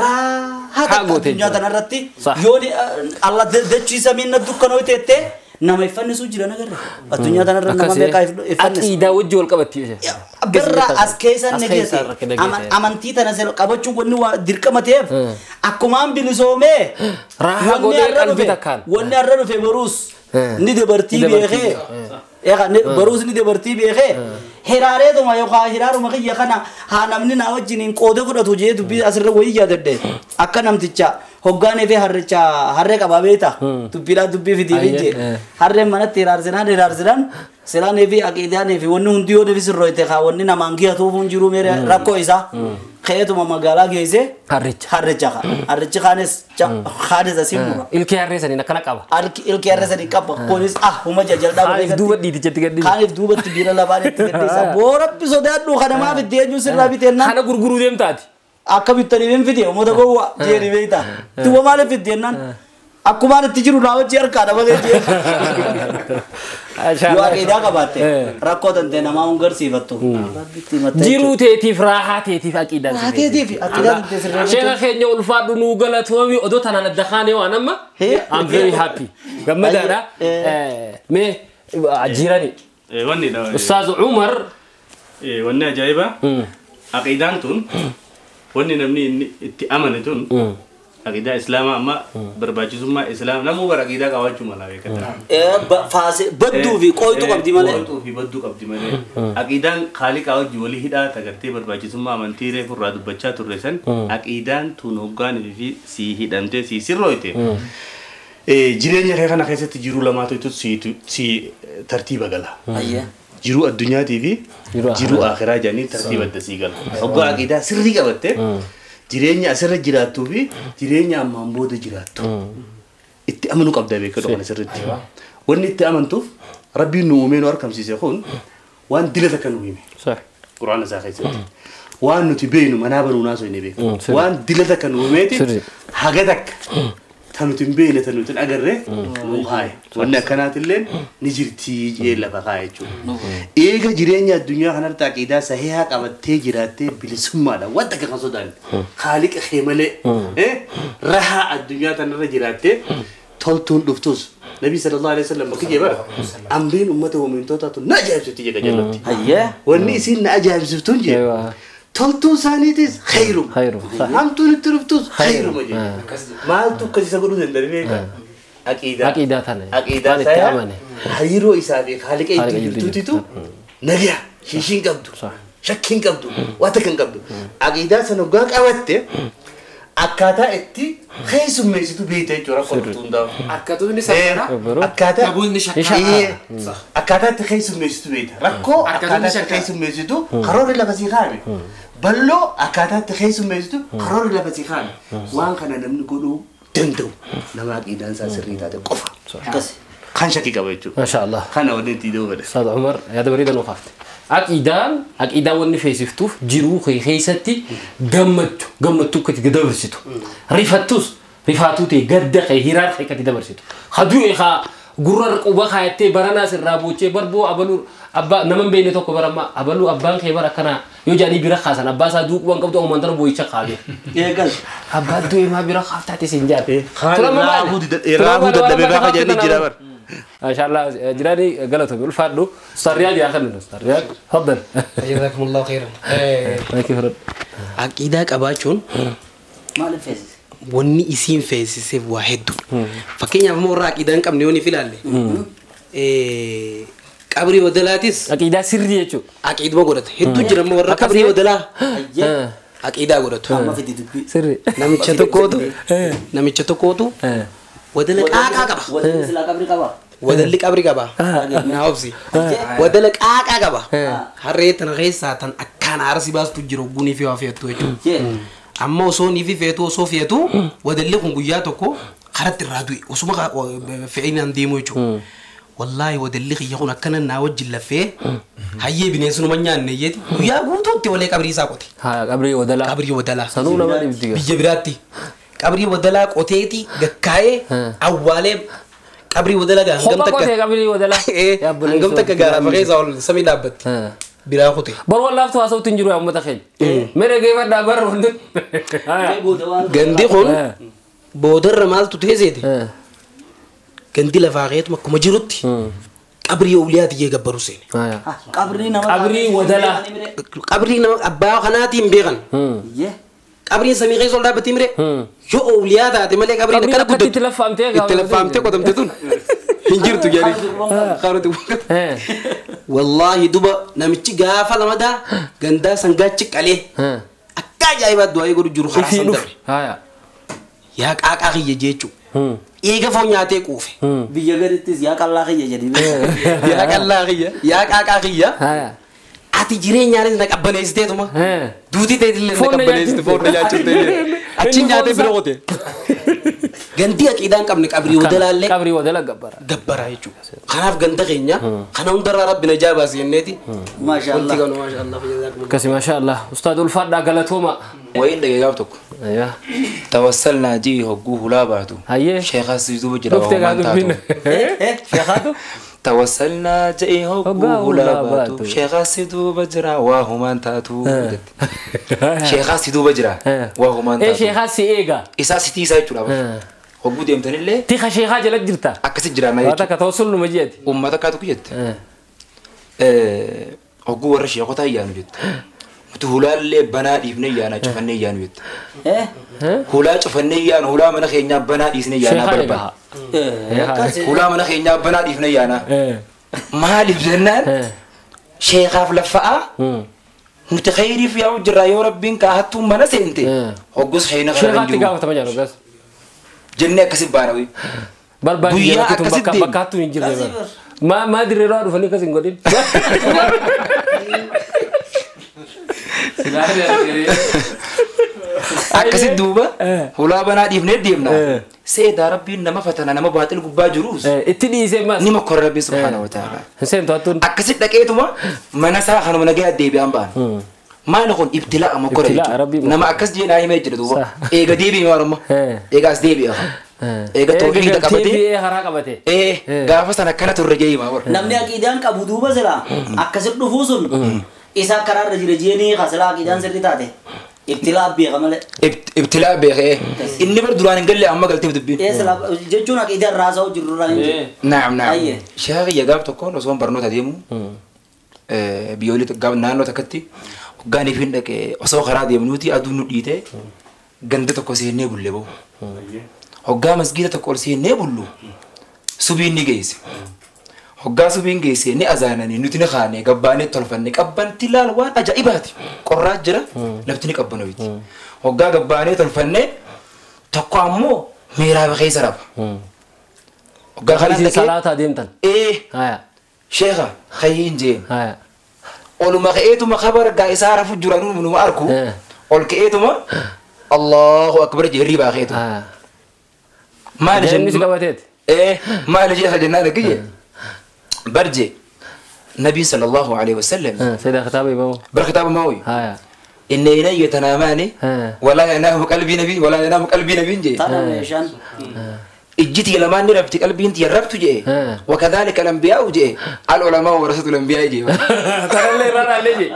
Speaker 2: را هذا الدنيا تنرتي يوني الله دچي سمين ندوكنو تيتي nama ifannisu jira nagarra addunyaa tanarra nama meeqa ifannis
Speaker 1: aqida wajji wal qabatti
Speaker 2: birra as keessa negeesse amantii tana sel qabachuun wanni waa dirqama ta'eef akkumaan bilisoomee
Speaker 1: raaha godhee qalbii takkaan
Speaker 2: wanni har'a dhufe baruus ni dabartii beekee baruus ni dabartii beekee hiraareetuma yookaan hiraaruma kiyya kana haa namni naa wajjiniin qooda fudhatu jee dubbii asirra wayii yaadadde akka namticha hoggaanee fi harree qabaa beekta dubbiidhaan dubbii fidii finjee harreen manatti hiraarsinaan silaanee fi aqiidaanee fi wanni hundi yoo deebi sirrooyte haa wanni namaan gihatuuf hin jiru meere rakkoo isaa keetuma magaalaa geesse harrichi kaanes asiin
Speaker 1: ilkee harree saniin akkana qaba
Speaker 2: ilkee harree sanii qaba kunis huma jalqaba
Speaker 1: duuba dhiitichatti gadhiisa
Speaker 2: kaaniif duubatti biira labaan itti gadhiisa boorabbi sodaadhu kanamaaf itti eenyu sirraa biteenna
Speaker 1: kana gurguruu deemtaati
Speaker 2: akka bittanii hin fide ummata gowwa jeeni beekta duuba maaliif fiddeennan akkumaan itti jiru naa wajji harkaadha malee yoo aqiidaa qabaatte rakkoo tantee namaa hin garsiifattu
Speaker 1: jiruu teetiif raahaa teetiif aqiidaa sheekha keenya ulfaadhu nuu galatoomi odoo tanaan adda kaanee waan amma I'm very happy gammadaadha mee jirani Ustaaz Umar
Speaker 7: wanni ajaa'iba aqiidaan tun wanni namni itti amane tun aqiidaa islaamaa amma barbaachisummaa islaam namuu bara aqiidaa qabaachuu malaa beekata
Speaker 2: faase badduu fi qooytu qabdi malee
Speaker 7: aqiidaan khaaliqaa wajji walii hidhaa tagartee barbaachisummaa amantii reefu irraa dubbachaa turre san aqiidaan tun hoggaan fi sii hidhamtee sii sirrooyte jireenya kee kana keessatti jiruu lamaatu si tartiiba gala jiruu addunyaatii fi jiruu akhiraa jedhanii tartiiba adda sii gala hoggaa aqiidaa sirrii qabatte jireenya asirra jiraattuu fi jireenya ammaan booda jiraattu itti amanuu qabda beekadhu kana sirriitti wanni itti amantuuf rabbiin nu uumee nu argamsiise kun waan dilata kan nu hime quraana isaa keessatti waan nuti beeynu manaa banuu naasoo hin beeku waan dilata kan nu uumeeti haga takka tanutin beeyne tanutin agarre nu haye wanni akkanaatillee ni jirtii jee lafa kaa jechuudha eega jireenya addunyaa kanarratti aqiidaa sahihaa qabattee jiraattee bilisummaadha wanta kan sodaan khaaliqa kee malee rahaa addunyaa tanarra jiraattee toltuun dhuftus
Speaker 2: nabi sallallahu alaihi wasallam bakki jebara amriin ummata mu'mintoota tu na ajaa'ibsiifti jedha jannatti
Speaker 6: Hayyee.
Speaker 2: wanni isin na ajaa'ibsiiftuun jedha
Speaker 1: ايوه
Speaker 2: toltuu isaaniitis khayrum
Speaker 1: خيره صح
Speaker 2: hamtuun itti dhuftus khayruma jedha maaltu akkasii godhuu danda'e beeka aqiidaa
Speaker 1: عقيدتنا
Speaker 2: aqiidaa isaa hariiroo isaa fi haaliqa itti jirtuutitu nagaa shiishiin qabdu shakkiin qabdu wanta kan qabdu aqiidaa sana hoggaa qabatte akkaataa itti keessummeessitu beekta jechuudha rakkoo hundaaf
Speaker 3: Akkatuun isa kana.
Speaker 2: akkaataa
Speaker 3: Qabuun shakkaa.
Speaker 2: akkaataa itti keessummeessitu beekta rakkoo akkaataa itti keessummeessitu karoorri lafa sii kaa'ame balloo akkaataa itti keessummeessitu karoorri lafa sii kaa'ame waan kana namni godhuu danda'u nama aqiidaan isaa sirrii taate qofa kan shakkii qaba jechuudha
Speaker 1: ما شاء الله
Speaker 2: kana wanni itti dabale
Speaker 1: استاذ عمر يا دبريد الوقافت عقيدان وني فيسفتو جيرو خيستي غمتو كتي دبرسيتو ريفاتوتي قد هيرار كتي دبرسيتو خدو اخا غرر قوبا خايتي برانا سرابوچي بربو ابا نمن بيني توكو برما ابلو ابان خيبر كنا يوجاني بيرا خاسن ابا صدوق وان قبضو منتر بويچا قالي
Speaker 6: Eegal.
Speaker 1: ابا دوي ما بيرا خافتاتي سنجات
Speaker 2: raahuu dadhabee baafa jedhanii jira bar
Speaker 1: ما شاء الله جيراني غلطوا بيقول فادو سريال يا اخي سريال تفضل
Speaker 3: جزاكم الله خيرا.
Speaker 1: كيف رد
Speaker 3: Aqiidaa qabaachuun
Speaker 6: Maaliif feesise?
Speaker 3: wanni isiin feesiseef waa hedduu. Fakkeenyaaf immoo warra aqiidaa hin qabne yoo ni filaalle. Qabrii wadalaatis
Speaker 1: عقيدة سرية شو
Speaker 3: aqiiduma godhata. Hedduu jira immoo warra qabrii wadalaa aqiidaa godhatu.
Speaker 6: Amma fidi dubbii.
Speaker 1: سري
Speaker 3: Namicha tokkootu wadala qaaqaa qaba.
Speaker 6: Wadalli silaa qabri qaba.
Speaker 3: Wadalli qabri qaba. Na obsi. Wadala qaaqaa qaba. Harree tana keessaa tan akkaan aarsi baastu jiru gunii fi waa feetu jechuudha.
Speaker 6: Jee.
Speaker 3: Amma osoo nii fi feetu osoo feetu wadalli kun guyyaa tokko karatti irraa du'e osuma fe'inaan deemu jechuudha. Wallaahi wadalli kiyya kun akkana naa wajjin lafee hayyee bineensuma nyaanne jeeti guyyaa guutuutti walee qabrii isaa qote.
Speaker 1: ها قبري ودلا
Speaker 3: Qabrii wadalaa.
Speaker 1: سنونا ما نبدي
Speaker 3: Biyya biraatti qabrii wadalaa qoteeti gakkaa'ee awwaalee qabrii wadalaa gaa hangam
Speaker 1: خبا قوتي
Speaker 3: takka
Speaker 1: قبري ودلا
Speaker 3: hangam takka gaara maqeessa ol samii dhaabbatti biraa qote.
Speaker 1: بر والله فتوا صوت تنجروا يا أمة خيل مرة جاي ما دابر وندن
Speaker 3: Gandi kun boodarra maaltu teeseeti gandi lafaa keetu akkuma jirutti qabrii awliyaati jee gabbaru seene.
Speaker 6: Qabri nama.
Speaker 1: Qabri wadala.
Speaker 3: Qabrii nama abbaa kanaatiin beekan.
Speaker 6: Yee.
Speaker 3: Qabriin samii keessa ol dhaabbatee mire yoo awliyaa taate malee qabriin akkana guddatu.
Speaker 1: itti laffaamtee
Speaker 3: Itti laffaamtee qotamte tun hin jirtu jedhee. Wallaahi duba namichi gaafa lamadaa gandaa sangaachi qalee akka ajaa'ibaa du'aa godhu jiru karaa san dabre. Yaa qaaqaa kiyya jechuudha. Eega foon nyaatee quufe.
Speaker 6: Biyya gadittis yaa qallaa kiyya jedhime.
Speaker 3: Yaa qallaa kiyya yaa qaaqaa kiyya. Ati jireenyaanis na qabbaneessiteetuma. Duutii ta'etillee na qabbaneessite foon na nyaachuu ta'e. Achi nyaatee bira qote. Gandii aqiidaan qabne qabrii wadalaallee.
Speaker 1: Qabrii wadala gabbara.
Speaker 3: Gabbara jechuudha. Kanaaf ganda keenya kana hundarraa rabbi na jaabaas jenneeti.
Speaker 6: Maashaallah.
Speaker 3: Wanti kanu maashaallah.
Speaker 1: كسي ما شاء الله أستاذ الفرد قالتهما
Speaker 8: وين دقيقة بتوك
Speaker 1: أيوه
Speaker 8: توصلنا جي هجوه لا بعده
Speaker 1: هيه
Speaker 8: شيخ سيدو بجرا
Speaker 1: شفت قاعد فين شيخاتو
Speaker 8: توصلنا جي هجوه لا بعده شيخ سيدو بجرا وهما تاتو شيخ سيدو بجرا وهما تاتو
Speaker 1: إيه شيخات سيئة
Speaker 8: إسا سيتي سايتو لا هجوه ديم تنيلة
Speaker 1: تيخا شيخات جلت جرتا
Speaker 8: أكسي جرا ما
Speaker 1: هذا كتوصل له مجيء
Speaker 8: أمتك كاتو كيت هجوه ورشي أخوتها يانو جت متهولال اللي بنات يبني يانا شوفني يانو جت هولا شوفني يانا هولا من خينيا بنات يسني يانا بربا هولا من خينيا بنات يبني يانا ما لبزنان شيخ فلفاء متخيري في أوج الرأي ربين كهتو من سنتي هجوس حين
Speaker 1: شيخات
Speaker 8: خرجوا
Speaker 1: تقاوم تمجانو بس
Speaker 8: جنة كسب بانوي
Speaker 1: بل
Speaker 8: Guyyaa
Speaker 1: بانجي
Speaker 8: akkasitti.
Speaker 1: بكاتو ينجر ما أدري رأي فني كسين قدين
Speaker 8: akkasi duuba hulaa banaa dhiifnee deemna seedaa rabbiin nama fatana nama baaxil gubbaa jiruus
Speaker 1: اتني زي ما
Speaker 8: ni makkora rabbii subhaanahu wa ta'ala
Speaker 1: حسين توتون
Speaker 8: akkasi dhaqeetuma mana isaa kanuma nagaya deebi'an baan maali kun ibtilaa makkora
Speaker 1: Ibtilaa, rabbii
Speaker 8: jechuudha nama akkas jeenaa himee jira duuba
Speaker 1: Sa-
Speaker 8: eega deebi'i maarumma eegaas deebi'a eega tawhiida qabate
Speaker 1: تي هرا قبته
Speaker 8: gaafa sana akkana turre jee himaa warra
Speaker 6: Namni aqiidaan qabu duuba sila akkasitti dhufuu sun isa karaarra jira jeenii kasila aqiidaan sirrii taate
Speaker 4: ابتلاء بيغمله
Speaker 8: ابتلاء بيه إني بردران قال لي أما قلت بدبين
Speaker 4: ايه سلا جونا كده راسه وجرورا
Speaker 8: نعم نعم
Speaker 4: أيه.
Speaker 8: شاغي يقاب تكون وصوم برنو تديمو بيولي تقاب نانو تكتي وقاني فين لك وصو خراد يمنوتي أدونو ديته قند تكوسي نيبول لبو وقام مسجد تكوسي نيبول له سبين نيجيس وقام سبين جيسي ني أزانني نوتي خاني قباني تلفني قبان تلال وان أجائباتي قرات جرا لفتني قبانويت وقام قباني تلفني تقامو ميرا بخيس رب وقام
Speaker 1: خلينا صلاة ديمتن
Speaker 8: إيه
Speaker 1: هاي
Speaker 8: شيخة خيين جين
Speaker 1: هاي
Speaker 8: أولو ما خيتو ما خبر قايس عارف جرانون منو ما أركو أول كيتو ما الله أكبر جري باخيتو ما
Speaker 1: جنس
Speaker 8: لجن
Speaker 1: قواتيت
Speaker 8: إيه ما لجي خجنا كي برجي النبي صلى الله عليه وسلم
Speaker 1: سيدة خطابي بابو
Speaker 8: بركتاب ماوي
Speaker 1: هاي
Speaker 8: إن إلي يتناماني ولا ينام قلبي نبي ولا ينام قلبي نبي جي
Speaker 4: ترى ميشان
Speaker 8: اجيتي لما نرفت قلبي انت يربت جي وكذلك الانبياء جي العلماء ورثه الانبياء جي
Speaker 1: ترى اللي رانا ليجي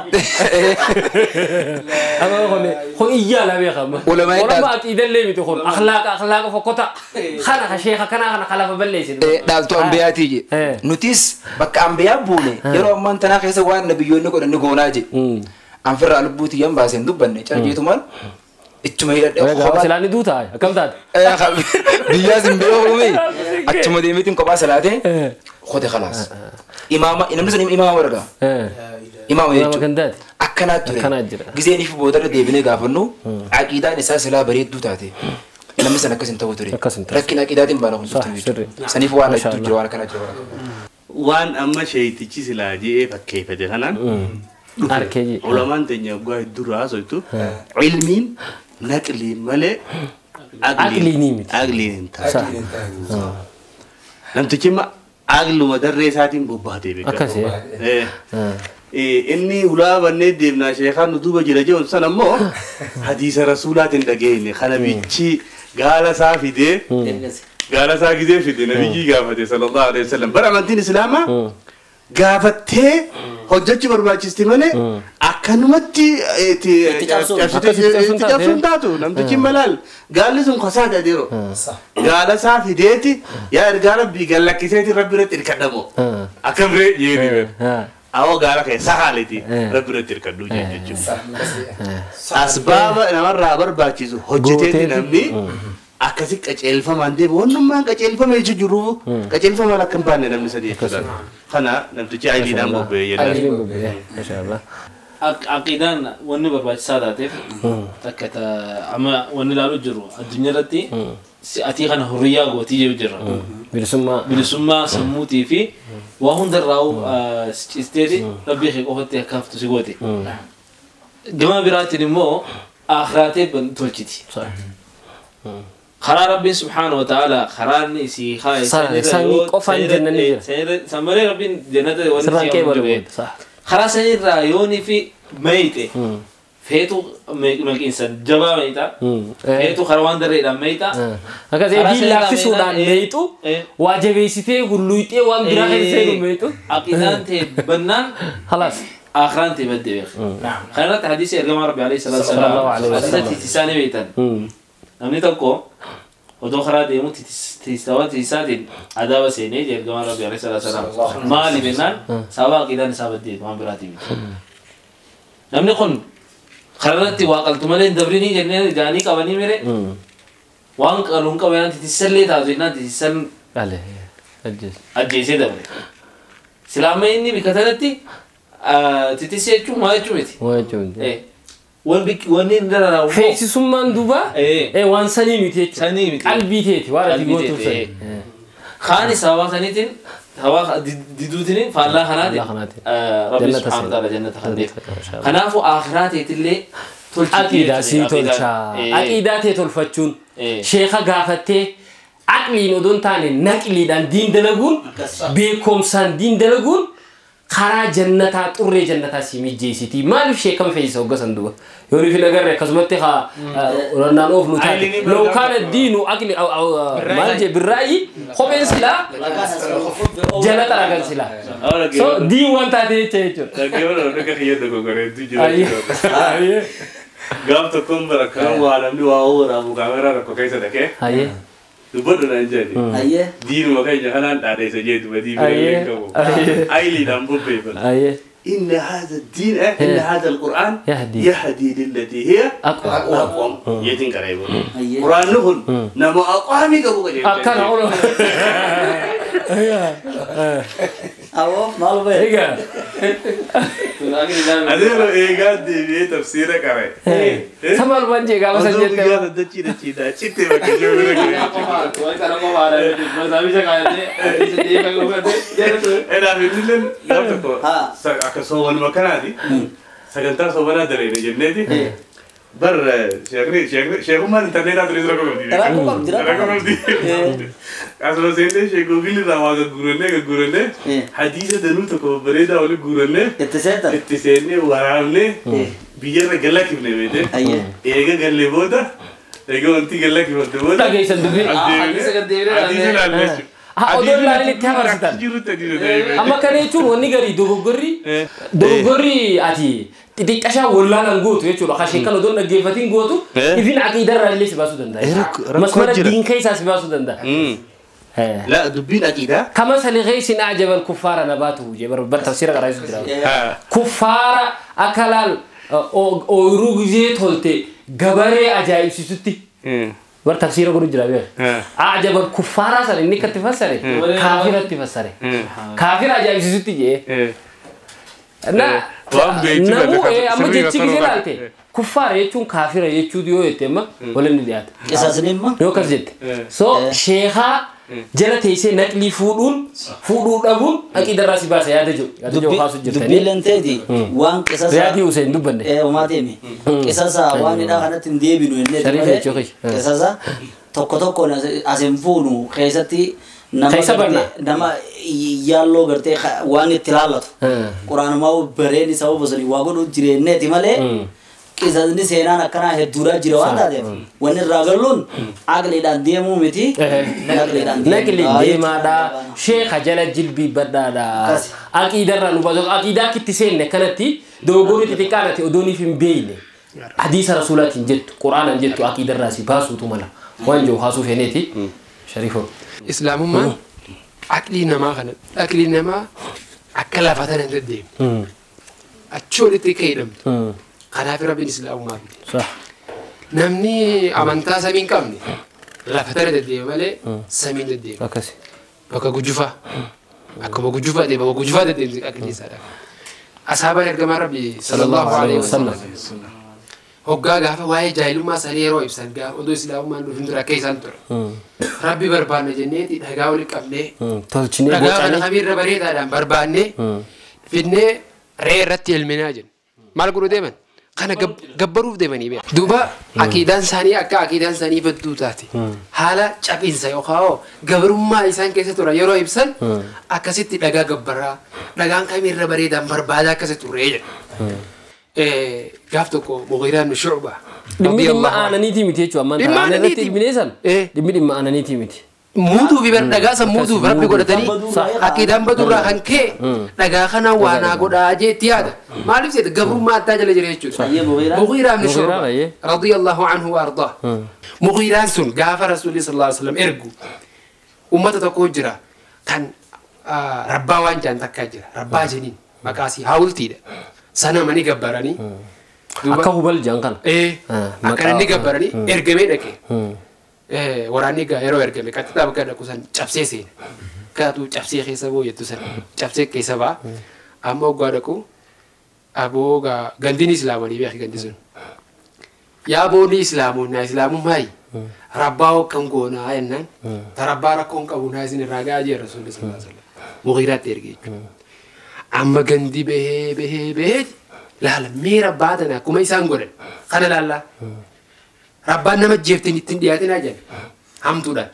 Speaker 1: أنا أقول هو إياه لا بيخم
Speaker 8: علماء
Speaker 1: إذا اللي بتقول أخلاق فكوتا خنا شيخ كنا خلاف بليس
Speaker 8: دالتو انبياء تيجي نوتيس بك انبياء بوني يرو من تناخيس وان نبيون نكون نغوناجي انفر البوتي يم باسن دبن چرجيتو مال اتما
Speaker 1: خبا سلاني دوتا كم تاد
Speaker 8: بيازم بيومي اتما ديمتين كبا سلاته خد خلاص امام انمسن امام ورغا امام يجو
Speaker 1: كندات
Speaker 8: اكنات غزيني في بودر ديبني غافنو عقيده اساس لا بريد دوتاته انمسن كسن توتري لكن عقيدات بالغ سنيف وانا تجرو وانا كان جرو
Speaker 7: وان اما شيء تجي سلاجي فكيف دهنا
Speaker 1: أركيجي
Speaker 7: علماء تنيا قاعد دراسة itu علمين نقلين ملء
Speaker 1: عقلي نيمت
Speaker 7: عقلي انت لم تجمع عقل مدرساتين ببهدي بك
Speaker 1: أكاسي
Speaker 7: إني ولا بني ديمنا شيخان ندوب جلجة ونسنا مو حديث رسولات دقيني خنا بيجي قال سافي ده قال سافي ده في النبي جي قافته صلى الله عليه وسلم برا من دين الإسلام قافته hojjechi barbaachisti malee akkanumatti itti cabsuun taatu namtichi malaal gaalli sun kosaadha adeero gaala isaa fideeti yaa ergaa rabbii gallakkiseeti rabbi irratti hirkadhamo akka biree jeeni awoo gaala keessa haaliti rabbi irratti hirkadhuu jechuudha asbaaba namarraa barbaachisu hojjeteeti namni akkasi qaceelfamaan deemu wannummaan qaceelfame jechu jiru qaceelfamaan akka hin baanne namni sadii jechuudha kana namtichi ayiliidhaan bobba'ee jedhama
Speaker 1: maashaallah
Speaker 5: عقيدان وني برباچسا داتف تكتا اما وني لالو جرو الدنيا رتي سياتي خن حريه غوتي جرو بلسما سموتي في وهون دراو استيدي ربي خيقوتي كافتو سيغوتي دما براتي مو اخراتي بنتولتي صح خرا ربي سبحانه وتعالى خراني سي خاي
Speaker 1: ساني قفان جنني
Speaker 5: سمري ربي جنته
Speaker 1: وني صح
Speaker 5: خلاص الرأيوني في ميتة فيتو مكينسان جبا ميتا فيتو خروان دريدا ميتا
Speaker 1: هكذا يجي لا في سودان ميتو واجبي سيتي غلويتي وان براخي سيرو ميتو
Speaker 5: عقيدان تي بنان
Speaker 1: خلاص
Speaker 5: آخران تي بدي بيخ نعم خيرات حديث يرجع ربي عليه الصلاة والسلام حديث تساني بيتان نمني تلقو ودو خرا ديمو تستوى تساتين عداوة سيني يرجع ربي عليه الصلاة والسلام ما لي بنان سوا عقيدان سابت دي ما براتي نمني خن خررتي واقلت مالين دبريني جنة جاني كواني ميري وان كلون كوان تتسلي تازينا تتسل
Speaker 1: عليه
Speaker 5: أجيسي دبري سلامة إني بكترتي تتسي شو ما يشوفي وان بيك وان ندرا
Speaker 1: فيكس سمان دوبا وان سني ميتيت قلبي تيت وارا تيغوتو سني
Speaker 5: خاني سوا سنيتين هوا ديدوتين فالله خناتي ربي سبحانه وتعالى جنة خليك خنافو آخراتي تلي
Speaker 1: عقيدة سي تولشا عقيدة تولفتشون شيخة غافتي عقلي ندون تاني نقلي دان دين دلغون بيكم سان دين دلغون خرا جنتا طري جنتا سيمي جيسيتي ما لف شيء كم فيسو غسندو يوري في نغر كزمتي خا رنان اوف نوتاتي لو كان الدين عقلي او مالجي بالراي خبيس لا جنتا راغن سلا سو دي وانتا دي تشيچو
Speaker 7: تاكيو نو كخيو دغو غري دي قام تكون بركان وعالم لي وهو أبو كاميرا ركوا كيسة دكه
Speaker 1: هاي
Speaker 7: دبنا نجدي
Speaker 6: أيه
Speaker 7: دين ما كان جهلان على سجيت ودي
Speaker 1: أيه.
Speaker 7: بيركوا أيلي دام بيبل
Speaker 1: هاي
Speaker 7: إن هذا الدين إن هذا القرآن يهدي للتي هي أقوم يتين كريم
Speaker 6: أيه
Speaker 7: قرآن نقول نما أقوامي كبوك
Speaker 1: أكان أولو
Speaker 6: أو مالو بيه
Speaker 1: إيجا
Speaker 7: أديرو إيجاد دي بيه تفسيره كره
Speaker 1: سمال بنجي قام
Speaker 7: أزوج
Speaker 1: سجدت
Speaker 7: يا ده تشيدا تشيدا تشيتي بكجورة أنا بيقولن نبتكو أكسو المكان هذه سكنتر سوبنا دري نجنتي بر شيخ ما نتدين أدري ركوب دي أصلا سيدنا شيخ قبيل رواق غورنة حديثة دنو تكو بريدا ولا غورنة اتسيني ورامني بيجر قلك ابن بيته إيجا قال لي بودا إيجا أنتي قلك ابن بودا
Speaker 1: لا جاي سندبي
Speaker 7: حديثة لا
Speaker 1: أدور لا اللي تهمر ستان أما كان يشوف وني قري دوغوري أتي تديك أشياء ولا نقول يشوف خاشين كانوا دون نجيفتين قوتو يفين عقيدة اللي سباسو دندا مسمار الدين كيس سباسو دندا
Speaker 7: لا دبين أكيدا
Speaker 1: كما سلغيس أعجب الكفار نباته جبر بالتفسير قرأي سدرا كفار أكلال أو روجيت هولتي جبري أجايب سيسوتي بالتفسير قرأي جرابير أعجب الكفار سال إني كتفسره كافر تفسره كافر أجايب سيسوتي جه نا نمو أما جت شيء كذا كفار يجون كافر يجون ديو يتما ولا نديات
Speaker 6: إساسا ما
Speaker 1: يو كرجت so شيخا جل تيسي نقلي فودون أبون أكيد راسي باس يا دجو خاص جتني
Speaker 6: دبلن تدي وان إساسا
Speaker 1: زيادي وسين دبنة
Speaker 6: وما تيمي إساسا وان إذا كانت تندي بينو
Speaker 1: شريفة شوكي
Speaker 6: إساسا توكو أسمفونو خيستي nama yallo garte waan itti laallatu quraana maa bareeni sababa bosoni waa godhu jireenneeti malee qisasni seenaan akkanaa hedduudhaa jira waan taateef wanni irraa galluun aqliidhaan deemuu miti
Speaker 1: naqli deemaadha sheekha jala jilbii badhaadha aqiidarraa nu baasoo aqiidaa kitti seenne kanatti dogoggorri xixiqqaanati odooniif hin beeyne hadiisa rasuulaatiin jettu quraanaan jettu aqiidarraa si baasuutu mala waan jiru haasuu feeneeti shariifoo
Speaker 3: إسلامهم عقلي نما خنا عقلي نما أكلا فتنا نديم أشول تكيدم خنا في ربي الإسلام ما بدي
Speaker 1: صح
Speaker 3: نمني أمانتا سمين كمني لا فتنا نديم ولا سمين نديم
Speaker 1: أكسي
Speaker 3: بكا جوجفا أكو بجوجفا دي بكا جوجفا دي أكلي سارة أصحاب الجماعة ربي صلى الله عليه وسلم هوجا غافا واي جايلو ما ساليرو إبسان غا ودو إسلام ما ندو فندرا كيسان تر ربي بربان جنيتي دغاولي قبله
Speaker 1: تلچني
Speaker 3: دغاولي خبير بريدا دام برباني فيني ريرتي المناجن مال قرو ديمن كان غبرو ديمن يبي دوبا اكيدان ثاني اكا اكيدان ثاني بدوتاتي حالا چابين سيو خاو غبرما إسان كيسه ترا يرو إبسان اكاسيتي دغا غبرا دغان خبير بريدا بربادا كاسه تري قافتكو مغيران من شعبة
Speaker 1: دمي ما أنا نيتي متي شو أمان أنا نيتي بنيسان دمي ما أنا نيتي متي
Speaker 3: مودو بيبر دغاسا مودو بربي قد تاني أكيد أم بدو راهن كي دغاخنا وانا قد أجي تيادا ما أعرف سيد قبر ما تاجل جريشو مغيران من شعبة رضي الله عنه وأرضاه مغيران سن قاف رسول الله صلى الله عليه وسلم إرجو أمة تقول جرا كان ربا وانجان تكاجرا ربا جنين مكاسي هاولتي ده sana mani gabbarani
Speaker 1: akka hubal jankan
Speaker 3: akkana ni gabbarani ergame dhaqe waraanni gaa yeroo ergame qaxxaa bakka dhaqu san cabsee seena kaatu cabsee keessa boo jettu san cabsee keessa baa amma oggaa dhaqu aboo gaa gandini islaamanii beeki gandi sun yaa booni islaamummaa islaamummaa rabbaa hokkan goonaa jennaan ta rabbaa rakkoon qabu naa isin irraa gaa jee rasuulli sallallahu alaihi wasallam mugiiraatti erge jechuudha أما جندي به لا لا ميرا بعدنا كم يسان قرن خنا لا لا ربنا ما جبتني تندياتنا جن هم تودا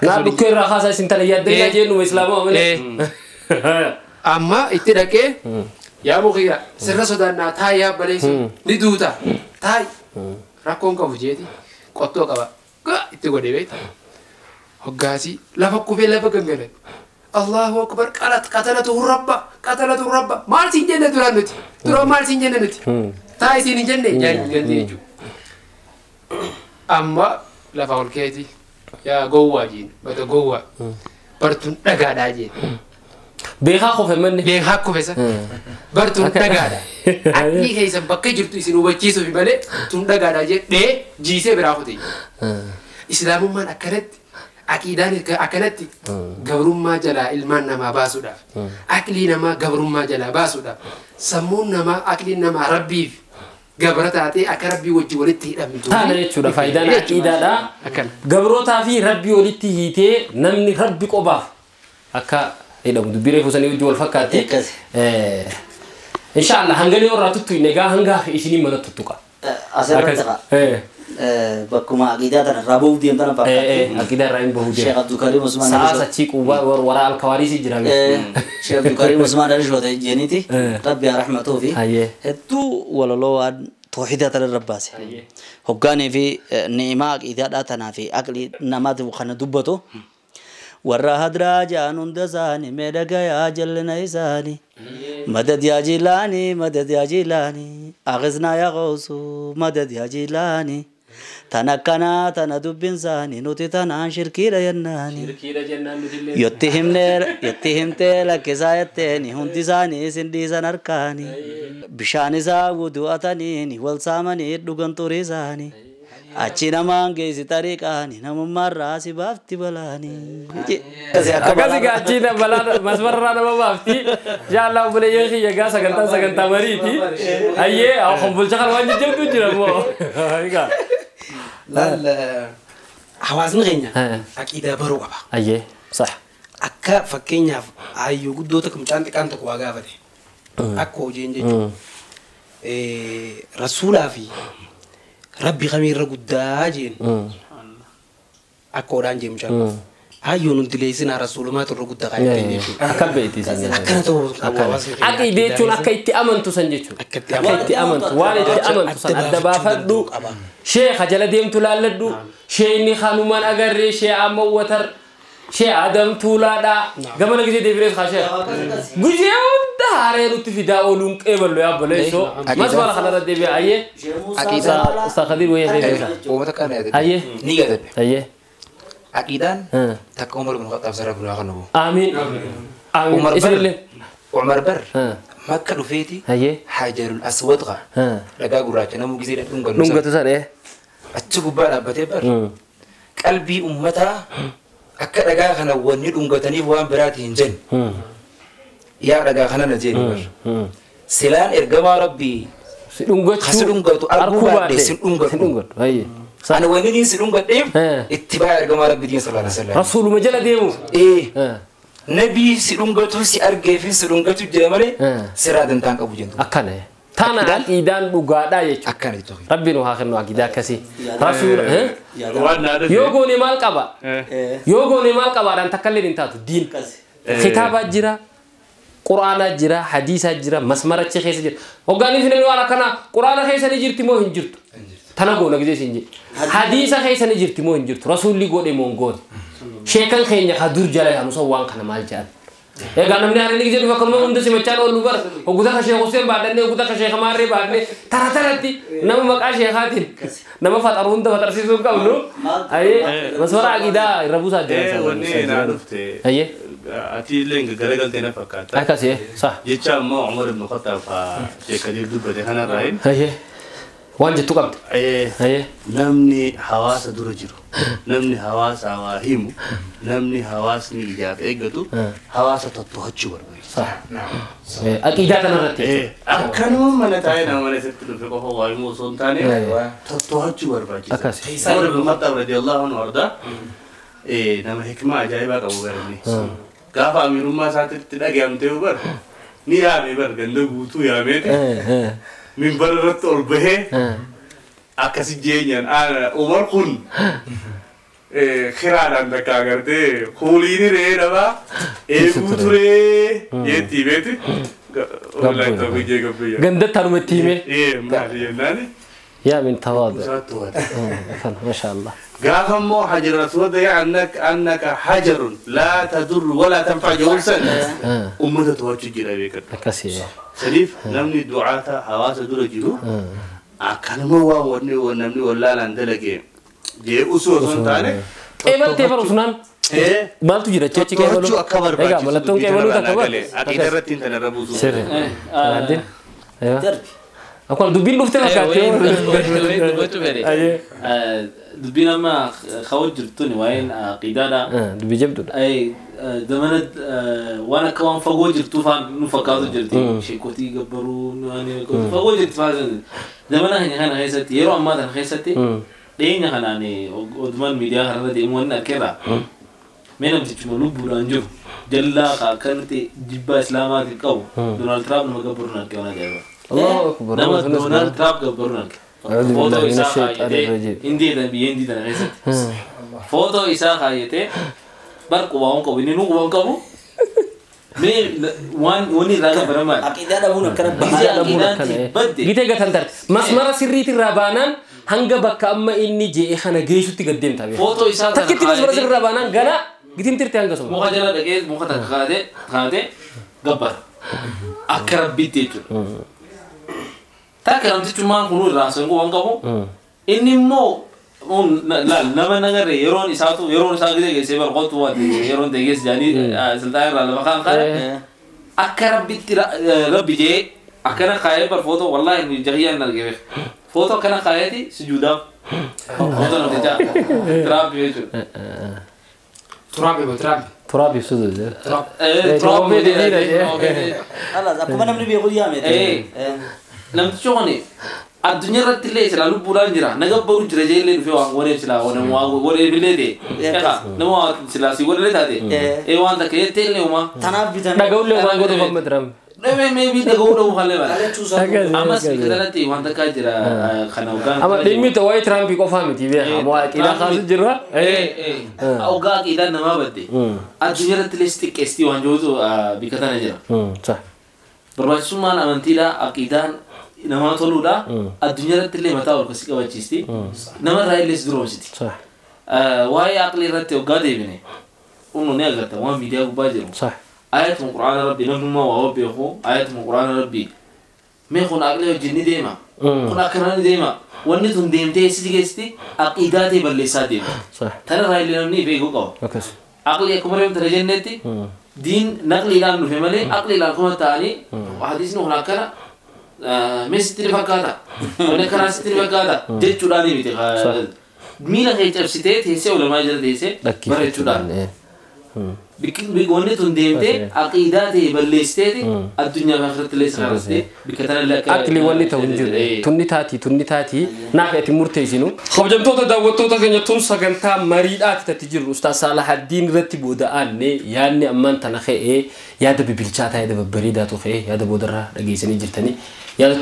Speaker 1: لا بكرة رخاصة سنتنا يدنا جن وإسلام أمله
Speaker 3: أما إتدك يا مغيرة سر سودانا تاي يا بليس ندوتا تاي راكون كفجيتي قطو كبا إتقول دبيت هجاسي لا فكوفي لا فكنجلت الله أكبر قتلته الرب مال سين جنة ترانتي ترى مال سين جنة نتي تاي سين جنة جاني amma lafa ol keeti yaa gowwaa jiin bata gowwaa bartuun dhagaadhaa jeen
Speaker 1: beekaa qofe manni
Speaker 3: beekaa kufesa bartuun dhagaadha aqlii keessan bakka jirtu isin hubachiisuuf malee tun dhagaadhaa jedhee jiisee biraa kute islaamummaan akkanatti aqiidaan akkanatti gabrummaa jalaa ilmaan namaa baasuudhaaf aqlii namaa gabrummaa jalaa baasuudhaaf sammuun namaa aqliin namaa rabbiif gabra taatee akka rabbii wajji walitti hidhamtu
Speaker 1: taana jechuudha faayidaan aqiidaadha gabrootaa fi rabbii walitti hiitee namni rabbi qobaaf akka hidhamu dubbiree fusanii wajji wal fakkaatti inshallah hanganii warraa tuttu negaa hangaa isinii mana tuttuqa
Speaker 4: asirratti bakkuma aqiidaatan rabuuf deemtana fakkaatti
Speaker 1: aqiidaa irraa hin bahu
Speaker 4: Sheekh Abdul Karim Usman
Speaker 1: saasa chiquu wara alkawaariisi jira
Speaker 4: Sheekh Abdul Karim Usman shoota jeeniti rabbi rahmatuhu fi hedduu walaloo waan tawhiidatan rabbaase hoggaanii fi ni'imaa aqiidaadhaa tanaa fi aqlii namaatiif kana dubbatu warra hadraa jaan hunda isaanii meedhagayaa jallina isaanii madad yaa jilaanii madad yaa jilaanii aqiznaa yaa qawsu madad yaa jilaanii tana kana tana dubbin isaanii nuti tanaan shirkiidha jennaani yotti himtee lakkisaa jetteeni hundi isaanii isin dhiisan harkaanii bishaan isaa wudu'ataniini wal saamanii dhugan xurii isaanii achi namaan geessi tariiqaani namummaan raasi baafti balaanii
Speaker 1: akkasi gaachi balaa masmarraa nama baafti jaalala buleeyyan kiyya gaa sagantaa mariiti ayyee qombulcha kan waan jijjiirtu jira moo
Speaker 3: hawaasni keenya aqiidaa baruu qaba
Speaker 1: ayyee sax
Speaker 3: akka fakkeenyaaf hayyuu guddoota mucaan xiqqaan tokko waa gaafate akka hojiin jechuun rasuulaa fi rabbi kamiirra guddaa jeen akka odaan jee mucaan hayyuun hundi leessinaa rasuulumaa turre guddaa qayyatee jechuudha
Speaker 1: akka beeti
Speaker 3: akkana ta'uu
Speaker 1: aqiidee jechuun akka itti amantu san jechuudha akka itti amantu waan itti amantu san adda baafadhu sheekha jala deemtu laalladhu sheeyni kanumaan agarree shee amma watar shee adam tuulaadha gamana gisee deebirees haa sheekha guyyaa hunda haaree nutti fidaa ooluun qeeballo yaabboleessoo masmala kanarra deebi'e ayyee aqiidaa ustaaqadir wayya deebi'e
Speaker 8: uumata kana
Speaker 1: ayyee
Speaker 8: ni gadadhe
Speaker 1: ayyee
Speaker 8: aqiidaan takka umar ibn khattab sarara bulaa kan nubu
Speaker 1: amiin amiin isinillee
Speaker 8: umar bar makka dhufeeti hajarul aswad qa dhagaa gurraacha namuu gisee
Speaker 1: dhungatu sadhee
Speaker 8: achi gubbaa dhaabbatee bar qalbii ummataa akka dhagaa kana wanni dhungataniif waan biraati hin jennu yaa dhagaa kana na jeeni bar silaan ergamaa rabbii
Speaker 1: si dhungatu
Speaker 8: arguu baadhe sin dhungatu ana wanni niin si dhungadheef ittibaa ergamaa rabbii diin sallallahu alaihi wasallam
Speaker 1: rasuuluma jala deemu
Speaker 8: nabii si dhungatu si argee fi si dhungatu jee malee siraa dantaan qabu jentu
Speaker 1: akkana tana aqiidaan dhugaadhaa jechuudha
Speaker 8: akkana jechuudha
Speaker 1: rabbiin waa kennu aqiidaa akkasii rasuula yoo goone maal qaba yoo goone maal qabaadhaan takkallee hin taatu diin kitaabaa jira quraanaa jira hadiisaa jira masmarachi keessa jira hoggaanii fi namni waan akkana quraana keessa ni jirti moo hin jirtu tana goona gisee siin jedhe hadiisa keessa ni jirti moo hin jirtu rasuulli godhe moo hin goone sheekan keenya ka dur jala yaanu san waan kana maal jedhan egaa namni haala ni gisee dhufa kanuma hunda simachaan oolu bara oguta ka sheekh Hussein baadhanne oguta ka sheekh Maarree baadhanne taratti nama maqaa sheekaatiin nama faxaru hunda faxarsiisuu qabnu ayyee maswara aqiidaa irra buusaa jira
Speaker 7: wanni naa dhufte
Speaker 1: ayyee
Speaker 7: ati illee garagaltee na fakkaata
Speaker 1: akkasii sa
Speaker 7: jecha ammoo Umar ibn Khattab sheekadii dubbate kanarraa
Speaker 1: ayyee waan jettu qabdi ayyee
Speaker 7: namni hawaasa dura jiru namni hawaasa waa himu namni hawaasni ijaaf eeggatu hawaasa tottoochuu barbaachisa
Speaker 1: aqiidaa kanarratti
Speaker 7: akkanuma mana taa'ee nama mana isatti dhufe qofa waa himuu osoo hin taane tottoochuu barbaachisa
Speaker 1: akkasii
Speaker 7: Umar ibn Khattab radiyallahu anhu arda nama hikmaa ajaa'ibaa qabu garani gaafa amirummaa isaatitti dhagahamtee bar ni yaame bar ganda guutuu yaameeti min bararratti ol bahee akkasi jeenyaan Umar kun khiraadhaan takka agartee kuuliini ree dhabaa eeguu turee jeetti beeti wallahi tabiyyee gabbayya
Speaker 1: gandatti harumatti hime
Speaker 7: maali jennaani
Speaker 1: yaa min tawaadu masha Allah
Speaker 7: قاف مو حجر أسود يعني أنك حجر لا تضر ولا تنفع جولسا أمته توجه جرا بيك
Speaker 1: كسي
Speaker 7: سليف نمني دعاة حواس دور جلو أكلمه ونمني ولا لندلك jee usuu osoo hin taane
Speaker 1: qeebal teefar usnaan maaltu jira chechi qeebalu
Speaker 2: akka barbaachisu
Speaker 1: egaa mallattoon qeebaluu takka bar
Speaker 7: aqiida irratti hin tanarra buusu
Speaker 1: sirri addin akkuma dubbiin dhufte
Speaker 5: dubbachuu fedhe dubbiin amma kawwa jirtuun waa'een aqiidaadha
Speaker 1: dubbii jabduudha
Speaker 5: zamana waan akka waan fagoo jirtuu faan nu fakkaatu jirti sheekotii gabbaruu fagoo jirti faan zamana keenya kana keessatti yeroo ammaa kana keessatti dhiyeenya kanaan odumaan miidiyaa kanarra deemu waan arkeerra mee namtichuma lubbuudhaan jiru jallaa akkanatti jibbaa islaamaatiin qabu Doonaald Tiraamp nama gabbaruun argee waan ajaa'iba
Speaker 1: Allahu akbar
Speaker 5: nama Doonaald Tiraamp gabbaruun argee footoo isaa kaayyatee hindiidhaan biyya hindii tana keessatti footoo isaa kaayyatee bar qubaawwan qabu inni nu qubaawwan qabu mee waan irraa gabbaramaa
Speaker 6: aqiidaa dhabuun akkana
Speaker 5: badde
Speaker 1: gitee gatan tarte masmara sirriitirraa baanaan hanga bakka amma inni je'e kana geessutti gaddeemta beeku
Speaker 5: footoo isaa tana
Speaker 1: takkitti masmara sirriirraa baanaan gana gitiin tirte hanga suma
Speaker 5: muka jala dhaqee muka takka kaatee gabbara akka rabbitti jechuudha takka namtichummaan kunuu irraa sangoo waan qabu inni immoo nama nagarre yeroon isaa gidee geessee barqootu waan yeroon ta'e geesse jaanii silxaa irraa lafa kaan kaane akka rabbitti rabbi jee akkana kaayee bar footoo wallaahi jahiyyaan argee footoo akkana kaayeeti sujuudaaf footoo namtichaa Tiraamp jechuudha
Speaker 1: turaabi sudu
Speaker 5: Tiraamp
Speaker 6: alas akkuma namni beeku yaame
Speaker 5: namtichi kuni addunyaa irratti illee silaa lubbuudhaan jira nagabbaru jira jeellee dhufee waan wareef silaa wareef illee ta'e nama silaa si godhale taate waan takka jettee illee uumaa
Speaker 6: tanaaf bitan
Speaker 1: dhaga'ullee waan godhu famma Tiraamp
Speaker 5: maybe dhaga'uu dhabu hallee bala ammas biqilatti waan takkaa jira kana hoggaan
Speaker 1: ama dhimmi ta'u waa'ee Tiraamp qofaa miti beeka moo aqiidaa kaasu jirra
Speaker 5: hoggaa aqiidaan namaa badde addunyaa irratti illee xiqqeestii waan jirutu bika tana jira barbaachisummaan amantiidha aqiidaan namaa toluudha addunyaa irratti illee mataa ol kasi qabachiisti namarraa illee si duroomsiti waa'ee aqlii irratti hoggaa deebine humnu ni agarta waan miidiyaa gubbaa jiru آية من القرآن ربي نبما وأوبيخو آية من القرآن ربي ما يكون عقله الجني ديما كون أكراني ديما ونتون ديمتي سيجيستي عقيداتي باللسان ديما ترى راي لنمني بيجو قو عقلي أكمل يوم ترى جنتي دين نقلي لان نفهمله عقلي لان كم تاني وحديث نهنا كنا مستري فكاتا ونكنا مستري فكاتا جت شداني بيتها مين هي تفسيته هسه ولا ما يجري هسه برا شدان بيقولني تندمتي عقيداتي بلستي الدنيا آخرت ليس خرستي بكتر لك
Speaker 1: أكلي ولي تونجر توني تاتي ناقة مرتجينو خبجمتو تداوتو تكني تونسا كنتا مريدات تتجر أستاذ صالح الدين رتب وداني يعني أمان تناخي يا ده ببلشات يا ده ببريدات وخي يا ده بودرة رجيسني جرتني يا ده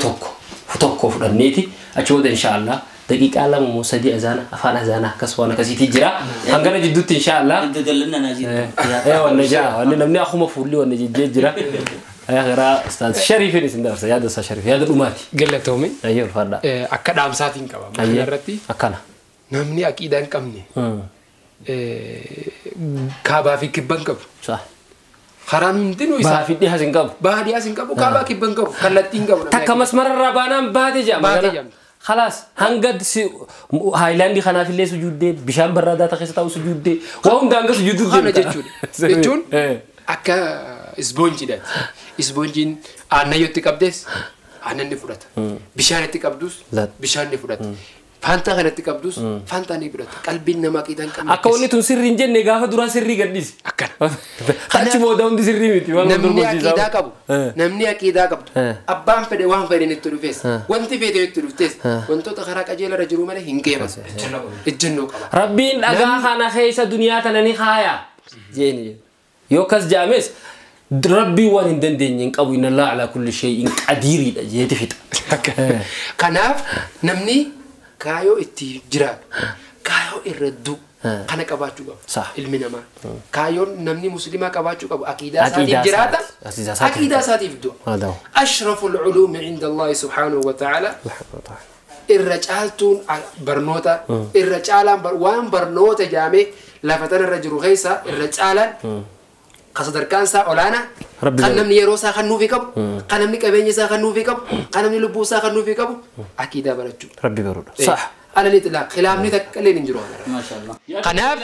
Speaker 1: توكو فرنيتي أشود إن شاء الله دقيقة على موسدي أزانا أفعل أزانا كسوانا كسيتي جرا هنقنا جدوت إن شاء الله
Speaker 6: انت دلنا ناجي
Speaker 1: إيه والنجاة وأنا نمني أخو مفولي والنجي جرا يا غرا أستاذ شريف اللي سندر يا ده شريف يا ده أماتي
Speaker 3: قلت تومي
Speaker 1: أيوة فردا
Speaker 3: أكاد عم ساتين كوا
Speaker 1: أيوة
Speaker 3: مرتي
Speaker 1: أكنا
Speaker 3: نمني أكيد أن كمني كابا في كبن كب
Speaker 1: صح
Speaker 3: خرام يمتنو يسا
Speaker 1: في دي هزين كاب
Speaker 3: بعد ياسين كبو كابا كبن كب كلتين كب
Speaker 1: تكمس مرة ربنا بعد جام خلاص هنقد هايلاندي خنا في الليل سجود بشام برادة تخيس تاو سجود وهم دانغ سجود
Speaker 3: أنا جتون أكا إسبونجي ده إسبونجين أنا يتكابدس أنا نفرط بشان يتكابدوس بشان نفرط فانتا خنا يتكابدوس فانتا نفرط قلبي نما كيدان كم
Speaker 1: أكوني تنسر رنجة نجاها دوران سري قديس
Speaker 3: أكن
Speaker 1: خاتش موداون دي سري ميتي
Speaker 3: نمني أكيدا كابو نمني أكيدا كابو أبان فدي وان فدي نتلوفيس وانت فدي نتلوفيس وانتو تخرج أجيل رجلو ماله هنجي بس الجنو كابو
Speaker 1: ربين أجا خنا خيسة دنيا تناني خايا جيني يوكس جامس ربي وان دندين أو إن الله على كل شيء قدير يتفيد
Speaker 3: كناف نمني كايو اتجرا كايو الردو كنا كباچو
Speaker 1: صح
Speaker 3: المنما كايو نمني مسلمة كباچو كبو أكيدا ساتي جراتا أكيدا ساتي بدو أشرف العلوم عند الله سبحانه وتعالى الرجالتون برنوتا الرجالان وان برنوتا جامي لفتن الرجل غيسا الرجالان قصدر كان سا أولانا خنمني يروسا خنو في كبو خنمني كبيني سا خنو في كبو خنمني لبوسا خنو في كبو أكيدا برجو
Speaker 1: ربي برود صح
Speaker 3: على الإطلاق خلافني تكلين نجروها
Speaker 4: ما شاء الله
Speaker 3: قناف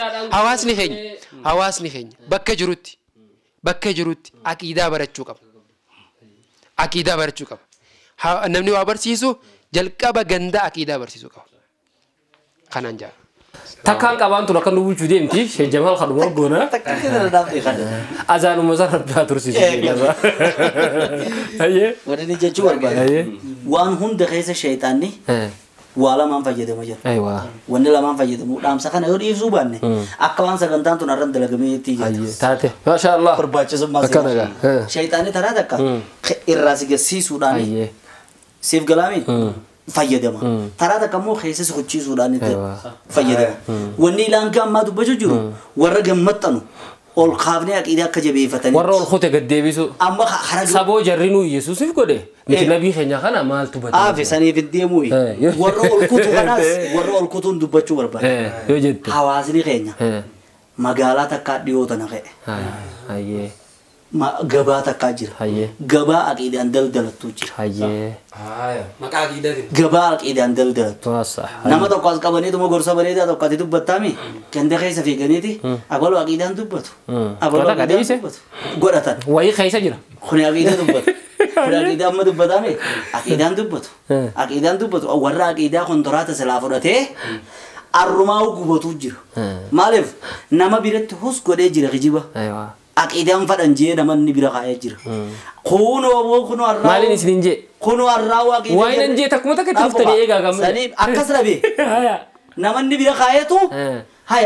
Speaker 3: حواسني خين بك جروتي عقيدة برتشوكم عقيدة برتشوكم نمني وابرسيسو جلقبا غندا عقيدة برسيسو خنانجا
Speaker 1: تكان كمان تلو كان نقول جودي متي شيء جمال خدمه قونا
Speaker 4: كده دافع خد
Speaker 1: أذان مزار بياترسي هيه
Speaker 4: ودني جتشور بقى وان هون دخيس الشيطاني ولا ما فجده مجر
Speaker 1: أيوة
Speaker 4: وان لا ما فجده دام سكان يود يفسو بانه أكوان سكان تون أرن دلقمي تيجي
Speaker 1: تاتي ما شاء الله
Speaker 4: قرباچ سما شيطاني ترى دكا الراسي سي سوداني سيف غلامي فجده ما ترى دكا مو خيس سخوچي سوداني فجده وني لانكا ما دبجو جرو ورغم متنو ol khaafne aqida ka jabeefatani
Speaker 1: warra ol khote gaddeebisu
Speaker 4: amma kharaju
Speaker 1: sabo jarrinu yesus if gode niti nabi khenya kana maal tubata
Speaker 4: aafi sani fiddemu warra ol kutu kanas warra ol kutun dubbachu barba
Speaker 1: yo jette
Speaker 4: hawaasni khenya magala takka dhiyota na khe
Speaker 1: haye
Speaker 4: ma gaba takka jira
Speaker 1: haye
Speaker 4: gaba aqidan daldalatu jira
Speaker 1: haye
Speaker 3: maka aqidati
Speaker 4: gaba aqidan daldalatu
Speaker 1: صح
Speaker 4: nama to qas qabani to gorsa bane da to qati dubbatami kende khaysa fi ganiti agolo aqidan dubbatu agolo aqidan dubbatu godatan
Speaker 1: way khaysa jira
Speaker 4: khuni aqidan dubbatu khuni aqidan ma dubbatami aqidan dubbatu warra aqida kontrata salafudate arrumaa gubatu jira malif nama biratti hus gode jira gijiba
Speaker 1: aywa
Speaker 4: aqidan fadan je da man ni bira kaya jira kuno arra
Speaker 1: malin isninje
Speaker 4: kuno arra waqi
Speaker 1: waynan je takuma takatiftani ega gam
Speaker 4: sani akasrabe naman ni bira kaya to hay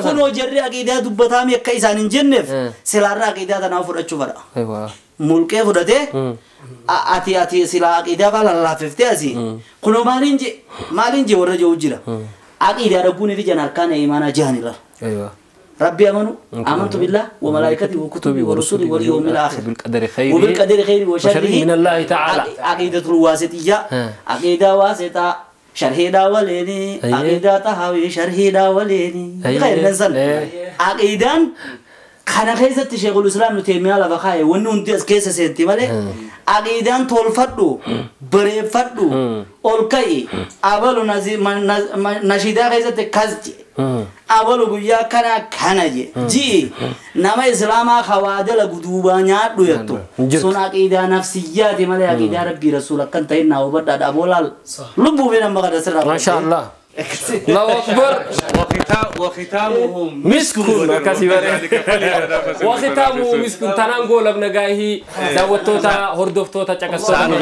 Speaker 4: kuno jarri aqida dubbatami akka isanin jennef silarra aqida da na fudachu fada
Speaker 1: aywa
Speaker 4: mulke fudate ati sila aqida kala lafifte asi kuno malinje warra jo jira aqida rabbuni fi janar kana imana jahanila
Speaker 1: aywa
Speaker 4: ربي آمنت بالله وملائكته وكتبه ورسله واليوم الآخر
Speaker 1: وبالقدر خيره
Speaker 4: وشره
Speaker 1: من الله تعالى
Speaker 4: عقيدة الواسطية عقيدة واسطة شرح داوليني عقيدة تهاوي شرح داوليني غير نزل عقيدة كان خيزة شيخ الإسلام نتيمية لفخاية ونون تيس كيسة سينتي مالي عقيدة طول فردو بريب فردو أولكاي أبالو نشيدة خيزة كازجي أولو بيا كان جي نما إسلاما خوادل قدوبانيا دويتو سون عقيدة نفسيات مالي عقيدة ربي رسولك كان تاينا وبدأ أبولال لبو بينا مغادة سرعة
Speaker 1: ما شاء الله الله أكبر
Speaker 7: وختامهم
Speaker 1: مسك وختامه مسك تنانقول ابن جاهي داوتوتا هردوفتوتا تكسرنا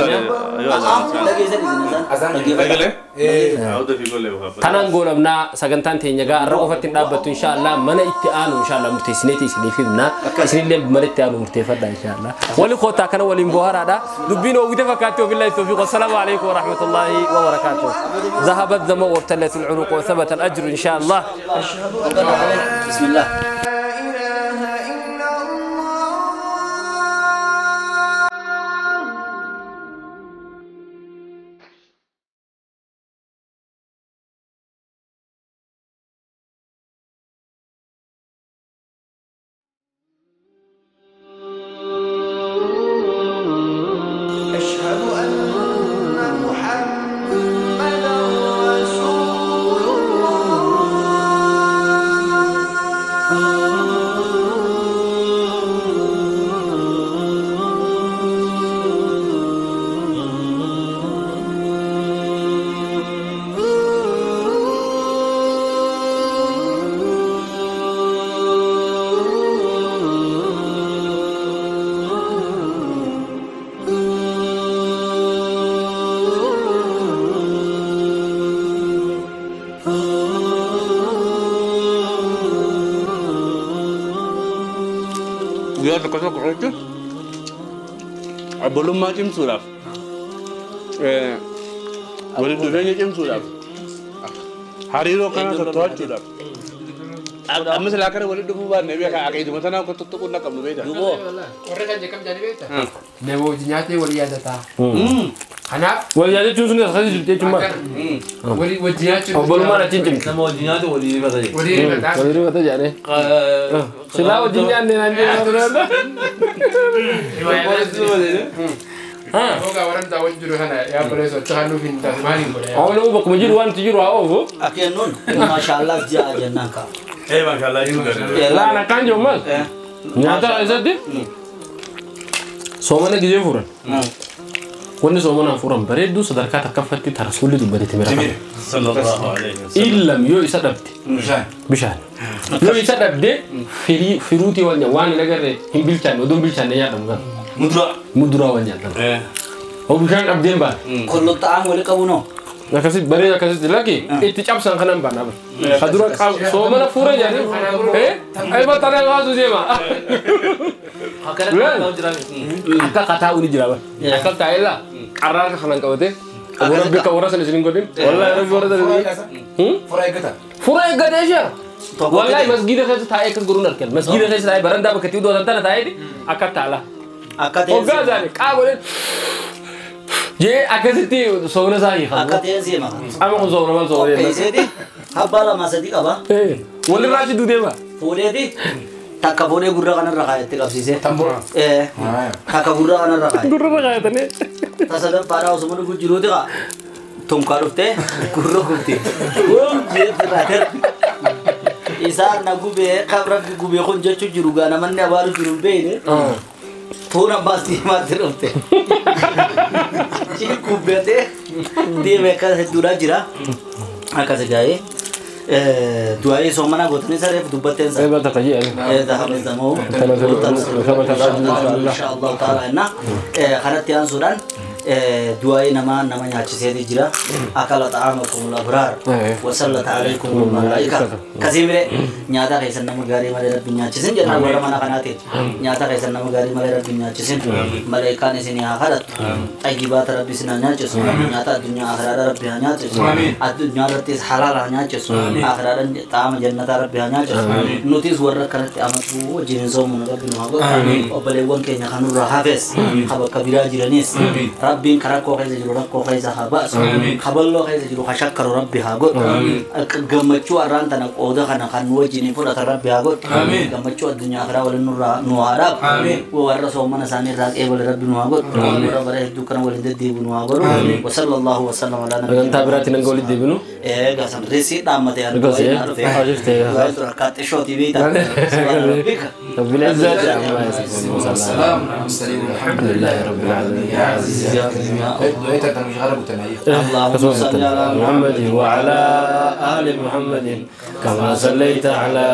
Speaker 1: تنانقول ابنا سجنتان تينيجا الرقفة تنابت إن شاء الله من اتقان إن شاء الله مرتسنتي سنيفنا سنين من اتقان مرتفدا إن شاء الله ولي خوتا كنا ولي مبهر هذا دبينه وقدر فكاتو بالله التوفيق والسلام عليكم ورحمة الله وبركاته ذهبت ذم وارتلت العنق وثبت الأجر إن شاء الله
Speaker 4: بسم الله
Speaker 7: Biar kosong itu, belum macam sudah. Boleh dulunya macam sudah. Hari itu kan satu sudah. Amma selakar boleh dulu buat nebi agak itu macam aku tutup pun nak kamu beda.
Speaker 4: Dubo.
Speaker 3: Orang kan jekam jadi beta. Nebo jinyati wali ada ta. Anak
Speaker 1: wali ada cuma sekali jadi cuma.
Speaker 3: wali jinyati.
Speaker 1: Oh belum ada cincin.
Speaker 5: Nama wajinya tu wali bata je.
Speaker 3: Wali beta.
Speaker 1: Wali kata jadi. Sila wajinya ni nanti.
Speaker 3: Oga waran ta wajuru hana ya bare so ta hanu fin ta mani ko ya.
Speaker 1: awlo bako mo jiru wanti jiru awo
Speaker 4: Akin nun, mashallah dia jangan ka.
Speaker 7: mashallah juga.
Speaker 1: la na kanjo mal nyata ezadi so mana gije furan woni so mana furan bare du sadar ka takafati ta rasuli du bare timira
Speaker 7: Sallallahu alaihi wasallam.
Speaker 1: illam yo isa dabti bishan yo isa dabde firuti wanya wani nagare himbilchan odum bilchan ya dum ga mudura wanya dum o bishan abden ba
Speaker 4: Kullu ta'am wali kabuno.
Speaker 1: nakasi bare nakasi lagi itu cap sang kanan ba na khadura so mana furan ya ay ba tara ga du dema akal kata uni jirawa akal taila arar ka kanan kawte orang bika orang sana sini godin wallahi orang orang dari furai gada aja wallahi masjid saya tahu ikut guru narkel masjid saya tahu beranda begitu dua tanah tahu ini akad taala
Speaker 4: Akad
Speaker 1: oh gak jadi kau boleh je akad itu soalnya saya
Speaker 4: Akad yang sih mah.
Speaker 1: ama kau soalnya mal soalnya
Speaker 4: Kaise di habala masadi ka ba?
Speaker 1: wallahi rasi tu dia ba
Speaker 4: Fode di takka fode gurra kana rakaya te kapsise. Takka gurra kana rakaya.
Speaker 1: guru apa kaya tadi
Speaker 4: Tasada para usman gujuru de ka. Tum karufte gurra gufte. Je terakhir. Isa na gube kabra gube kon jechu juru gana manne baru juru be ne. Thona basti matrufte. Ji gube de meka dura jira. Akase gaye. Duai somana gotne sare dubaten sa.
Speaker 1: hebat tak aja
Speaker 4: dah habis damo. Insyaallah taala na kharatian sudan duai namanya Aceh di jira akala ta'amakum al-abrar wa sallat alaikum al-malaika kasimre nyata kaisan nama gari malaikat dunia Aceh jangan orang mana kanati nyata kaisan nama gari malaikat dunia Aceh malaikat ni sini akhirat agibat rabbi sinanya Aceh nyata dunia akhirat rabbi hanya Aceh dunia ratis halal hanya Aceh akhirat ta'am jannat rabbi hanya Aceh notis warra kanati amatu jinin somun rabbi nuhago obale won kenya kanur hafes khaba kabira jiranis Rabbi karako kaiza jiru rakko kaiza habas khaballo kaiza jiru khashakar rabbi hagot gamachu aran tanak oda kana kan wajini pura rabbi hagot gamachu dunya akhira wal nuarab wa warra somana sani rak e wal rabbi nuhagot wa bare dukan wal dedi nuhagot wa sallallahu wa sallam ala
Speaker 1: dengan tabirat nan goli debinu
Speaker 4: gasam resi damate an
Speaker 1: Gasi ya?
Speaker 4: wa kat shoti bi ta
Speaker 1: رب العزة عما يصفون وسلام الحمد لله رب العالمين يا عزيز يا كريم يا
Speaker 4: اللهم صل على
Speaker 1: محمد وعلى آل محمد كما صليت على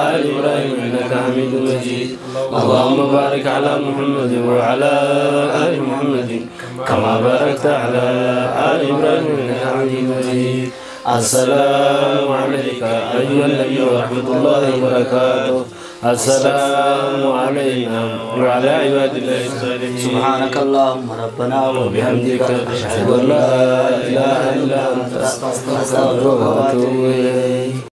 Speaker 1: آل إبراهيم إنك حميد مجيد اللهم بارك على محمد وعلى آل محمد كما باركت على آل إبراهيم إنك حميد مجيد السلام عليك أيها النبي ورحمة الله وبركاته السلام علينا وعلى عباد الله الصالحين
Speaker 4: سبحانك اللهم ربنا
Speaker 1: وبحمدك أشهد أن لا إله إلا أنت أستغفرك وأتوب إليك